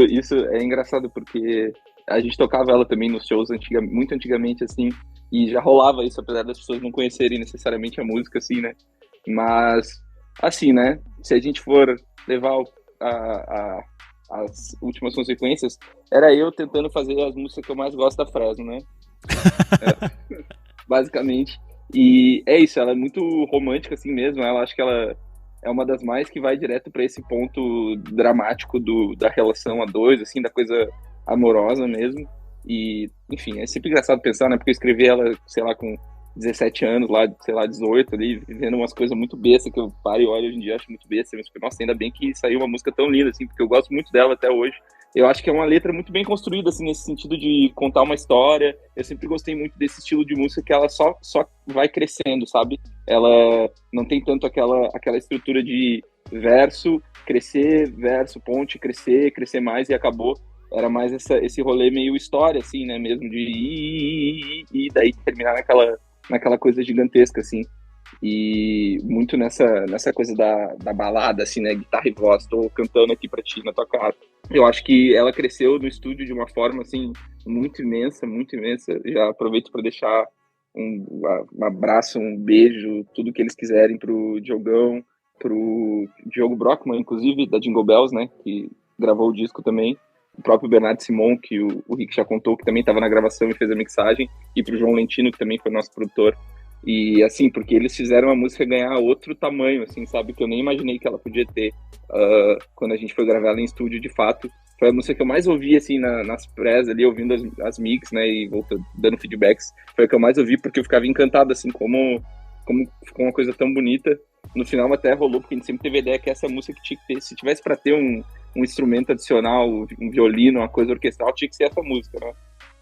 é engraçado porque a gente tocava ela também nos shows muito antigamente, assim, e já rolava isso, apesar das pessoas não conhecerem necessariamente a música, assim, né? Mas, assim, né? Se a gente for levar as últimas consequências, era eu tentando fazer as músicas que eu mais gosto da Fresno, né? Basicamente. E é isso, ela é muito romântica assim mesmo, ela acho que ela é uma das mais que vai direto para esse ponto dramático da relação a dois, assim, da coisa amorosa mesmo. E, enfim, é sempre engraçado pensar, né? Porque eu escrevi ela, sei lá, com 17 anos, lá, sei lá, 18 ali, vivendo umas coisas muito bestas que eu paro e olho hoje em dia, acho muito besta. Mas, nossa, ainda bem que saiu uma música tão linda, assim, porque eu gosto muito dela até hoje. Eu acho que é uma letra muito bem construída, assim, nesse sentido de contar uma história. Eu sempre gostei muito desse estilo de música que ela só vai crescendo, sabe? Ela não tem tanto aquela estrutura de verso, crescer, verso, ponte, crescer mais e acabou. Era mais esse rolê meio história, assim, né? Mesmo de ir, e daí terminar naquela coisa gigantesca, assim. E muito nessa coisa da balada, assim, né? Guitarra e voz, tô cantando aqui pra ti, na tua cara. Eu acho que ela cresceu no estúdio de uma forma, assim, muito imensa, muito imensa. Já aproveito para deixar um abraço, um beijo, tudo que eles quiserem pro Diogão, pro Diogo Brockman, inclusive, da Jingle Bells, né? Que gravou o disco também. O próprio Bernardo Simon, que o Rick já contou, que também estava na gravação e fez a mixagem. E pro João Lentino, que também foi nosso produtor. E assim, porque eles fizeram a música ganhar outro tamanho, assim, sabe? Que eu nem imaginei que ela podia ter quando a gente foi gravar ela em estúdio, de fato. Foi a música que eu mais ouvi, assim, nas press ali, ouvindo as mix, né? E dando feedbacks. Foi a que eu mais ouvi, porque eu ficava encantado, assim, como ficou uma coisa tão bonita. No final até rolou, porque a gente sempre teve a ideia que essa música que tinha que ter, se tivesse para ter um instrumento adicional, um violino, uma coisa orquestral, tinha que ser essa música, né?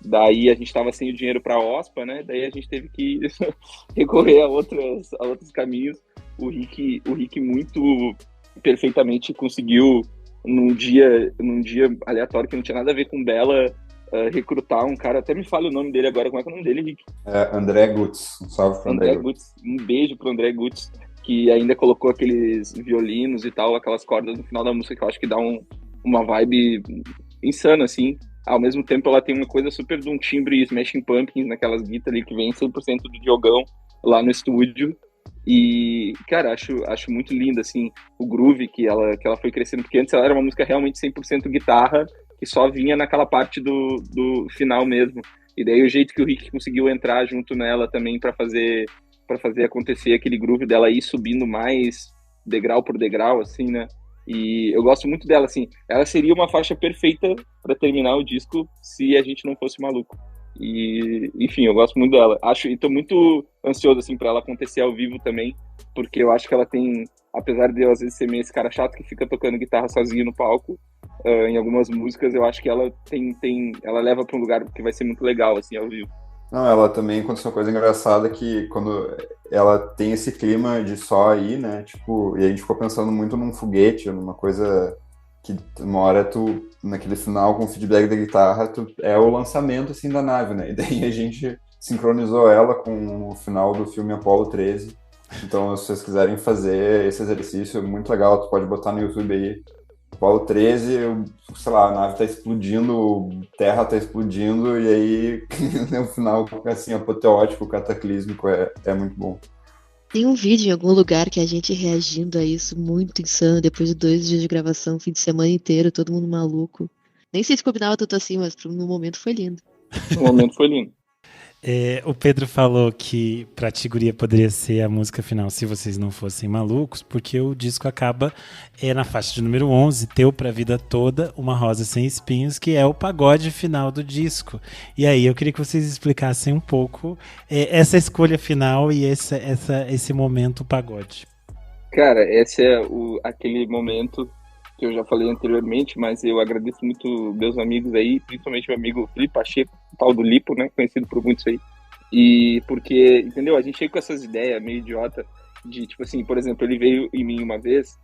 Daí a gente estava sem o dinheiro para a OSPA, né? Daí a gente teve que recorrer a outros caminhos. O Rick muito perfeitamente conseguiu, num dia aleatório que não tinha nada a ver com Bela, recrutar um cara, até me fala o nome dele agora, como é que é o nome dele, Rick? André Gutz, um salve pro André Gutz. Um beijo pro André Gutz, que ainda colocou aqueles violinos e tal, aquelas cordas no final da música, que eu acho que dá uma vibe insana, assim. Ao mesmo tempo, ela tem uma coisa super de um timbre Smashing Pumpkins, naquelas guitarras ali que vem 100% do Diogão lá no estúdio. E, cara, acho muito lindo, assim, o groove que ela foi crescendo, porque antes ela era uma música realmente 100% guitarra, que só vinha naquela parte do final mesmo. E daí o jeito que o Rick conseguiu entrar junto nela também para fazer acontecer aquele groove dela ir subindo mais degrau por degrau, assim, né? E eu gosto muito dela, assim. Ela seria uma faixa perfeita para terminar o disco se a gente não fosse maluco. E, enfim, eu gosto muito dela. E tô muito ansioso, assim, para ela acontecer ao vivo também, porque eu acho que ela tem, apesar de eu às vezes ser meio esse cara chato que fica tocando guitarra sozinho no palco, em algumas músicas, eu acho que ela ela leva para um lugar que vai ser muito legal, assim, ao vivo. Não, ela também aconteceu uma coisa engraçada que quando ela tem esse clima de só aí, né, tipo, e a gente ficou pensando muito num foguete, numa coisa que uma hora naquele final com o feedback da guitarra, é o lançamento, assim, da nave, né, e daí a gente sincronizou ela com o final do filme Apollo 13, então se vocês quiserem fazer esse exercício, é muito legal, tu pode botar no YouTube aí, Apollo 13, sei lá, a nave tá explodindo, terra tá explodindo, e aí no final, assim, apoteótico, cataclísmico, é muito bom. Tem um vídeo em algum lugar que a gente reagindo a isso, muito insano, depois de 2 dias de gravação, fim de semana inteiro, todo mundo maluco. Nem sei se combinava tanto assim, mas no momento foi lindo. No momento foi lindo. O Pedro falou que pra ti, guria, poderia ser a música final se vocês não fossem malucos, porque o disco acaba na faixa de número 11, Teu Pra Vida Toda, Uma Rosa Sem Espinhos, que é o pagode final do disco. E aí eu queria que vocês explicassem um pouco essa escolha final e esse momento pagode. Cara, esse é aquele momento que eu já falei anteriormente, mas eu agradeço muito meus amigos aí, principalmente meu amigo Felipe Pacheco, o tal do Lipo, né, conhecido por muitos aí, e porque, entendeu, a gente chega com essas ideias meio idiota de, tipo assim, por exemplo, ele veio em mim uma vez,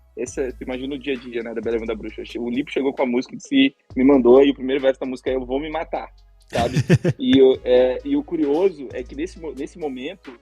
tu imagina o dia a dia, né, da Bela e da Bruxa, o Lipo chegou com a música e me mandou, e o primeiro verso da música é Eu Vou Me Matar, sabe, e o curioso é que nesse momento,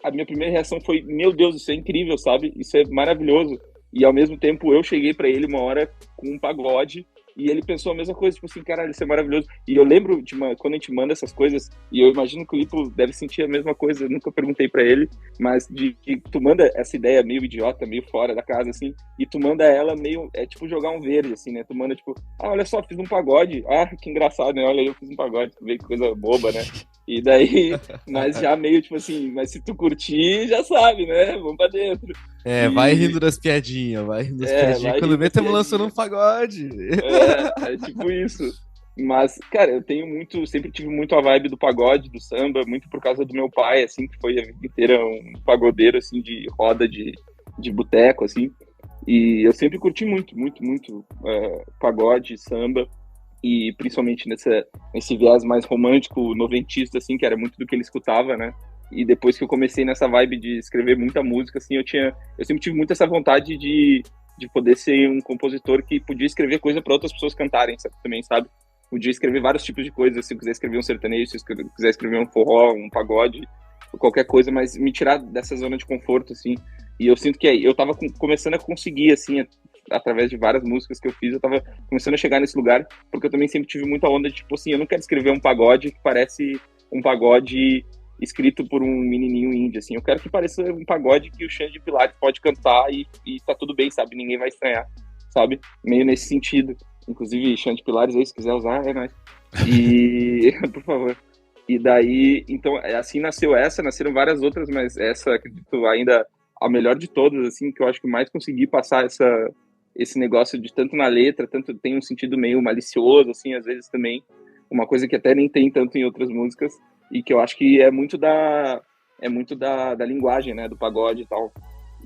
a minha primeira reação foi, meu Deus, isso é incrível, sabe, isso é maravilhoso. E ao mesmo tempo eu cheguei pra ele uma hora com um pagode E ele pensou a mesma coisa, tipo assim, caralho, isso é maravilhoso. E eu lembro quando a gente manda essas coisas, e eu imagino que o Lipo deve sentir a mesma coisa, eu nunca perguntei pra ele, mas de que tu manda essa ideia meio idiota, meio fora da casa, assim, e tu manda ela meio, é tipo jogar um verde, assim, né? Tu manda tipo, olha só, fiz um pagode, que engraçado, né? Olha, eu fiz um pagode, tu vê que coisa boba, né? E daí, mas já meio tipo assim, mas se tu curtir, já sabe, né? Vamos pra dentro. Vai rindo das piadinhas, vai rindo das piadinhas. Quando vê, estamos lançando um pagode. É tipo isso. Mas, cara, sempre tive muito a vibe do pagode, do samba, muito por causa do meu pai, assim, que foi a vida inteira um pagodeiro, assim, de roda de boteco, assim. E eu sempre curti muito pagode, samba, e principalmente nesse viés mais romântico, noventista, assim, que era muito do que ele escutava, né? E depois que eu comecei nessa vibe de escrever muita música, assim, eu sempre tive muito essa vontade de poder ser um compositor que podia escrever coisa para outras pessoas cantarem, também, sabe? Podia escrever vários tipos de coisas, se eu quiser escrever um sertanejo, se eu quiser escrever um forró, um pagode, qualquer coisa, mas me tirar dessa zona de conforto, assim. E eu sinto que eu tava começando a conseguir, assim, através de várias músicas que eu fiz, eu tava começando a chegar nesse lugar, porque eu também sempre tive muita onda de, tipo assim, eu não quero escrever um pagode que parece um pagode escrito por um menininho índio, assim, eu quero que pareça um pagode que o Xande Pilares pode cantar e tá tudo bem, sabe, ninguém vai estranhar, sabe, meio nesse sentido. Inclusive, Xande Pilares aí, se quiser usar, é nóis. E, por favor. E daí, então, assim nasceram várias outras, mas essa, acredito, ainda a melhor de todas, assim, que eu acho que mais consegui passar esse negócio de tanto na letra, tanto tem um sentido meio malicioso, assim, às vezes também, uma coisa que até nem tem tanto em outras músicas, e que eu acho que é muito da linguagem, né, do pagode e tal.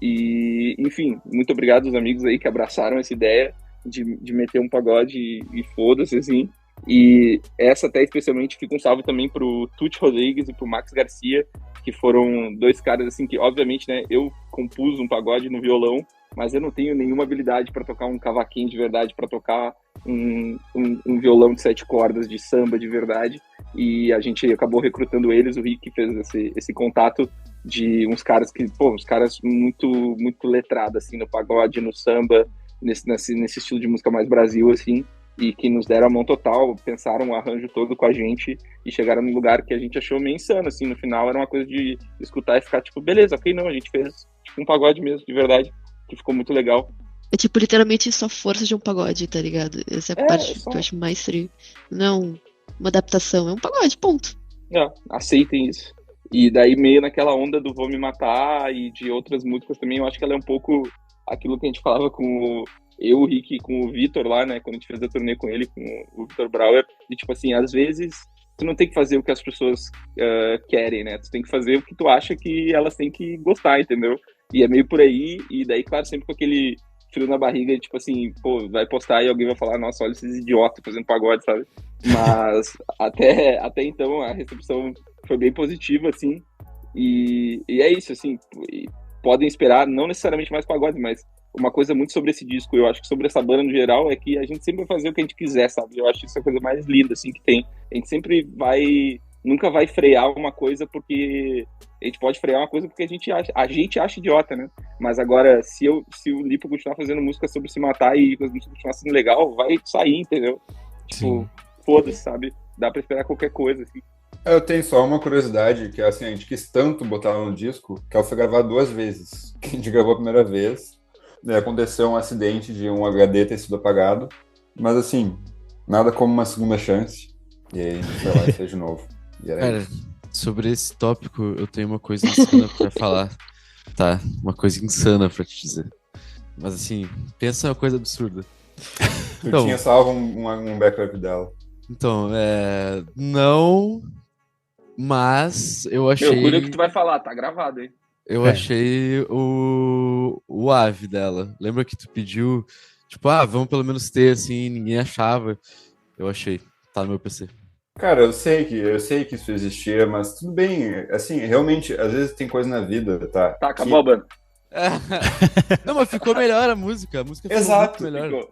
E, enfim, muito obrigado aos amigos aí que abraçaram essa ideia de meter um pagode e foda-se, assim. E essa até especialmente fica um salve também pro Tuti Rodrigues e pro Max Garcia, que foram dois caras, assim, que obviamente, né, eu compus um pagode no violão, mas eu não tenho nenhuma habilidade para tocar um cavaquinho de verdade, para tocar um violão de 7 cordas de samba de verdade, e a gente acabou recrutando eles, o Rick fez esse contato de uns caras uns caras muito, muito letrados, assim, no pagode, no samba, nesse estilo de música mais Brasil, assim, e que nos deram a mão total, pensaram o arranjo todo com a gente e chegaram num lugar que a gente achou meio insano, assim, no final era uma coisa de escutar e ficar tipo, beleza, ok, não, a gente fez tipo um pagode mesmo, de verdade, que ficou muito legal. É tipo, literalmente só força de um pagode, tá ligado? Essa é a parte que eu acho mais frio. Não uma adaptação, é um pagode, ponto. Aceitem isso. E daí meio naquela onda do Vou Me Matar e de outras músicas também, eu acho que ela é um pouco aquilo que a gente falava com o Rick, com o Vitor lá, né, quando a gente fez a turnê com ele, com o Vitor Brauer, e tipo assim, às vezes tu não tem que fazer o que as pessoas querem, né, tu tem que fazer o que tu acha que elas têm que gostar, entendeu? E é meio por aí, e daí, claro, sempre com aquele frio na barriga, tipo assim, pô, vai postar e alguém vai falar, nossa, olha esses idiotas fazendo pagode, sabe? Mas até então a recepção foi bem positiva, assim, e é isso, assim, podem esperar, não necessariamente mais pagode, mas uma coisa muito sobre esse disco, eu acho que sobre essa banda no geral, é que a gente sempre vai fazer o que a gente quiser, sabe? Eu acho isso a coisa mais linda, assim, que tem. A gente sempre nunca vai frear uma coisa porque a gente pode frear uma coisa porque a gente acha idiota, né? Mas agora, se o Lipo continuar fazendo música sobre se matar e a música continuar sendo legal, vai sair, entendeu? Tipo, foda-se, sabe? Dá pra esperar qualquer coisa, assim. Eu tenho só uma curiosidade, que assim, a gente quis tanto botar no disco, que ela foi gravada 2 vezes. A gente gravou a primeira vez, aconteceu um acidente de um HD ter sido apagado, mas assim, nada como uma segunda chance, e aí a gente vai lá e fez de novo. Cara, sobre esse tópico, eu tenho uma coisa insana pra falar, tá? Uma coisa insana pra te dizer. Mas assim, pensa uma coisa absurda. Tu tinha salvo um backup dela. Então, não, mas eu achei... Meu, cuida o que tu vai falar, tá gravado, hein? Eu achei o AVE dela. Lembra que tu pediu, tipo, vamos pelo menos ter, assim, ninguém achava. Eu achei, tá no meu PC. Cara, eu sei que isso existia, mas tudo bem, assim, realmente, às vezes tem coisa na vida, tá? Tá, acabou a banda. Não, mas ficou melhor a música ficou Exato, muito melhor.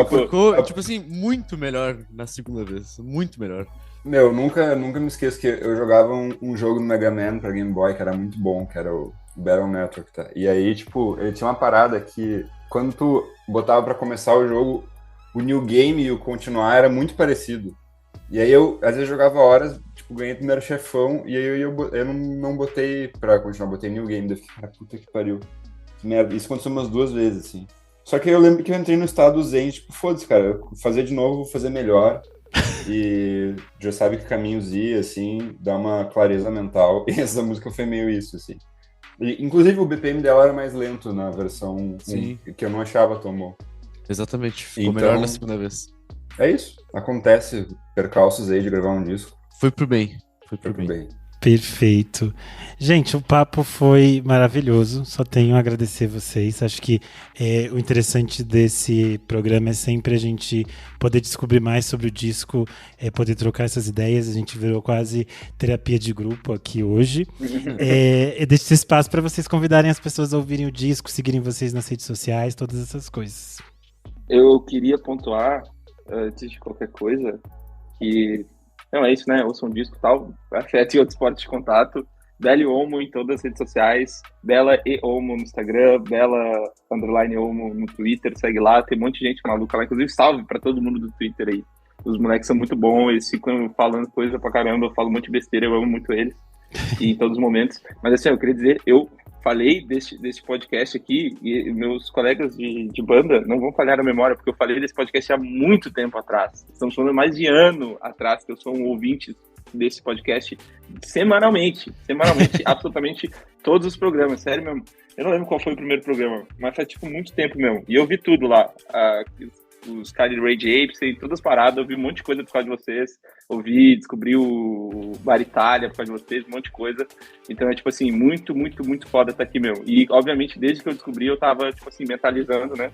Ficou, tipo assim, muito melhor na segunda vez, muito melhor. Meu, nunca me esqueço que eu jogava um jogo no Mega Man pra Game Boy que era muito bom, que era o Battle Network, tá? E aí, tipo, ele tinha uma parada que quando tu botava pra começar o jogo, o New Game e o continuar era muito parecido. E aí eu, às vezes, jogava horas, tipo, ganhei o primeiro chefão, e aí eu não botei pra continuar, botei New Game. Daí eu fiquei, cara, puta que pariu. Que merda. Isso aconteceu umas 2 vezes, assim. Só que eu lembro que eu entrei no estado zen, tipo, foda-se, cara, eu vou fazer de novo, vou fazer melhor. E já sabe que caminhos ir, assim, dá uma clareza mental. E essa música foi meio isso, assim. E, inclusive, o BPM dela era mais lento na versão 1, Sim. que eu não achava tão bom. Exatamente. Ficou Então- melhor na segunda vez. É isso. Acontece percalços aí de gravar um disco. Foi pro bem. Foi pro Foi pro bem. bem. Perfeito. Gente, o papo foi maravilhoso. Só tenho a agradecer vocês. Acho que o interessante desse programa é sempre a gente poder descobrir mais sobre o disco, poder trocar essas ideias. A gente virou quase terapia de grupo aqui hoje. Deixo esse espaço para vocês convidarem as pessoas a ouvirem o disco, seguirem vocês nas redes sociais, todas essas coisas. Eu queria pontuar, antes de qualquer coisa, que não é isso, né? Ouçam um disco e tal, Afeto e Outros Esportes de Contato, Bela e Olmo em todas as redes sociais, Bela e Olmo no Instagram, Bela_Olmo no Twitter, segue lá, tem um monte de gente maluca lá, inclusive salve pra todo mundo do Twitter aí. Os moleques são muito bons, eles ficam falando coisa pra caramba, eu falo um monte de besteira, eu amo muito eles, e em todos os momentos. Mas assim, eu queria dizer, eu falei desse podcast aqui, e meus colegas de banda não vão falhar a memória, porque eu falei desse podcast há muito tempo atrás. Estamos falando mais de ano atrás, que eu sou um ouvinte desse podcast semanalmente, absolutamente todos os programas, sério mesmo. Eu não lembro qual foi o primeiro programa, mas faz tipo muito tempo mesmo. E eu vi tudo lá, os caras de Rage Apes, e todas as paradas, eu vi um monte de coisa por causa de vocês, descobri o Bar Itália por causa de vocês, um monte de coisa. Então é tipo assim, muito, muito, muito foda estar aqui, meu. E obviamente, desde que eu descobri, eu tava, tipo assim, mentalizando, né?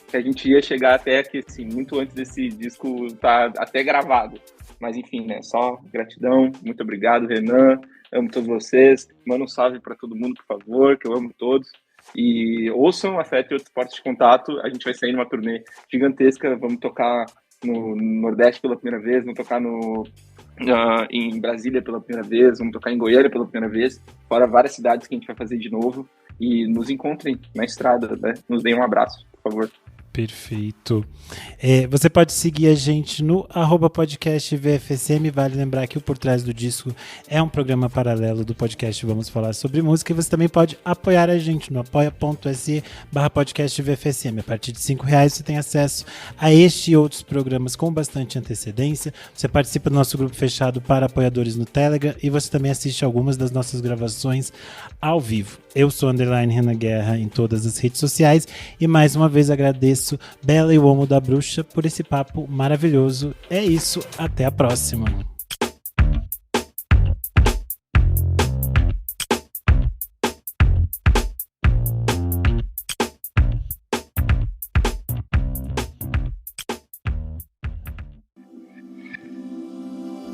que a gente ia chegar até aqui, assim, muito antes desse disco tá até gravado. Mas enfim, né? Só gratidão, muito obrigado, Renan. Amo todos vocês. Manda um salve pra todo mundo, por favor, que eu amo todos. E ouçam Afeto e Outros Esportes de Contato. A gente vai sair numa turnê gigantesca. Vamos tocar no Nordeste pela primeira vez, vamos tocar em Brasília pela primeira vez, vamos tocar em Goiânia pela primeira vez, fora várias cidades que a gente vai fazer de novo. E nos encontrem na estrada, né? Nos deem um abraço, por favor. Perfeito. Você pode seguir a gente no @podcast VFSM. Vale lembrar que o Por Trás do Disco é um programa paralelo do podcast Vamos Falar Sobre Música, e você também pode apoiar a gente no apoia.se/podcast VFSM. A partir de R$5 você tem acesso a este e outros programas com bastante antecedência. Você participa do nosso grupo fechado para apoiadores no Telegram, e você também assiste algumas das nossas gravações ao vivo. Eu sou _Renan Guerra em todas as redes sociais, e mais uma vez agradeço Bela e o Olmo da Bruxa por esse papo maravilhoso. É isso, até a próxima.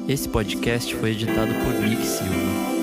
Esse podcast foi editado por Nick Silva.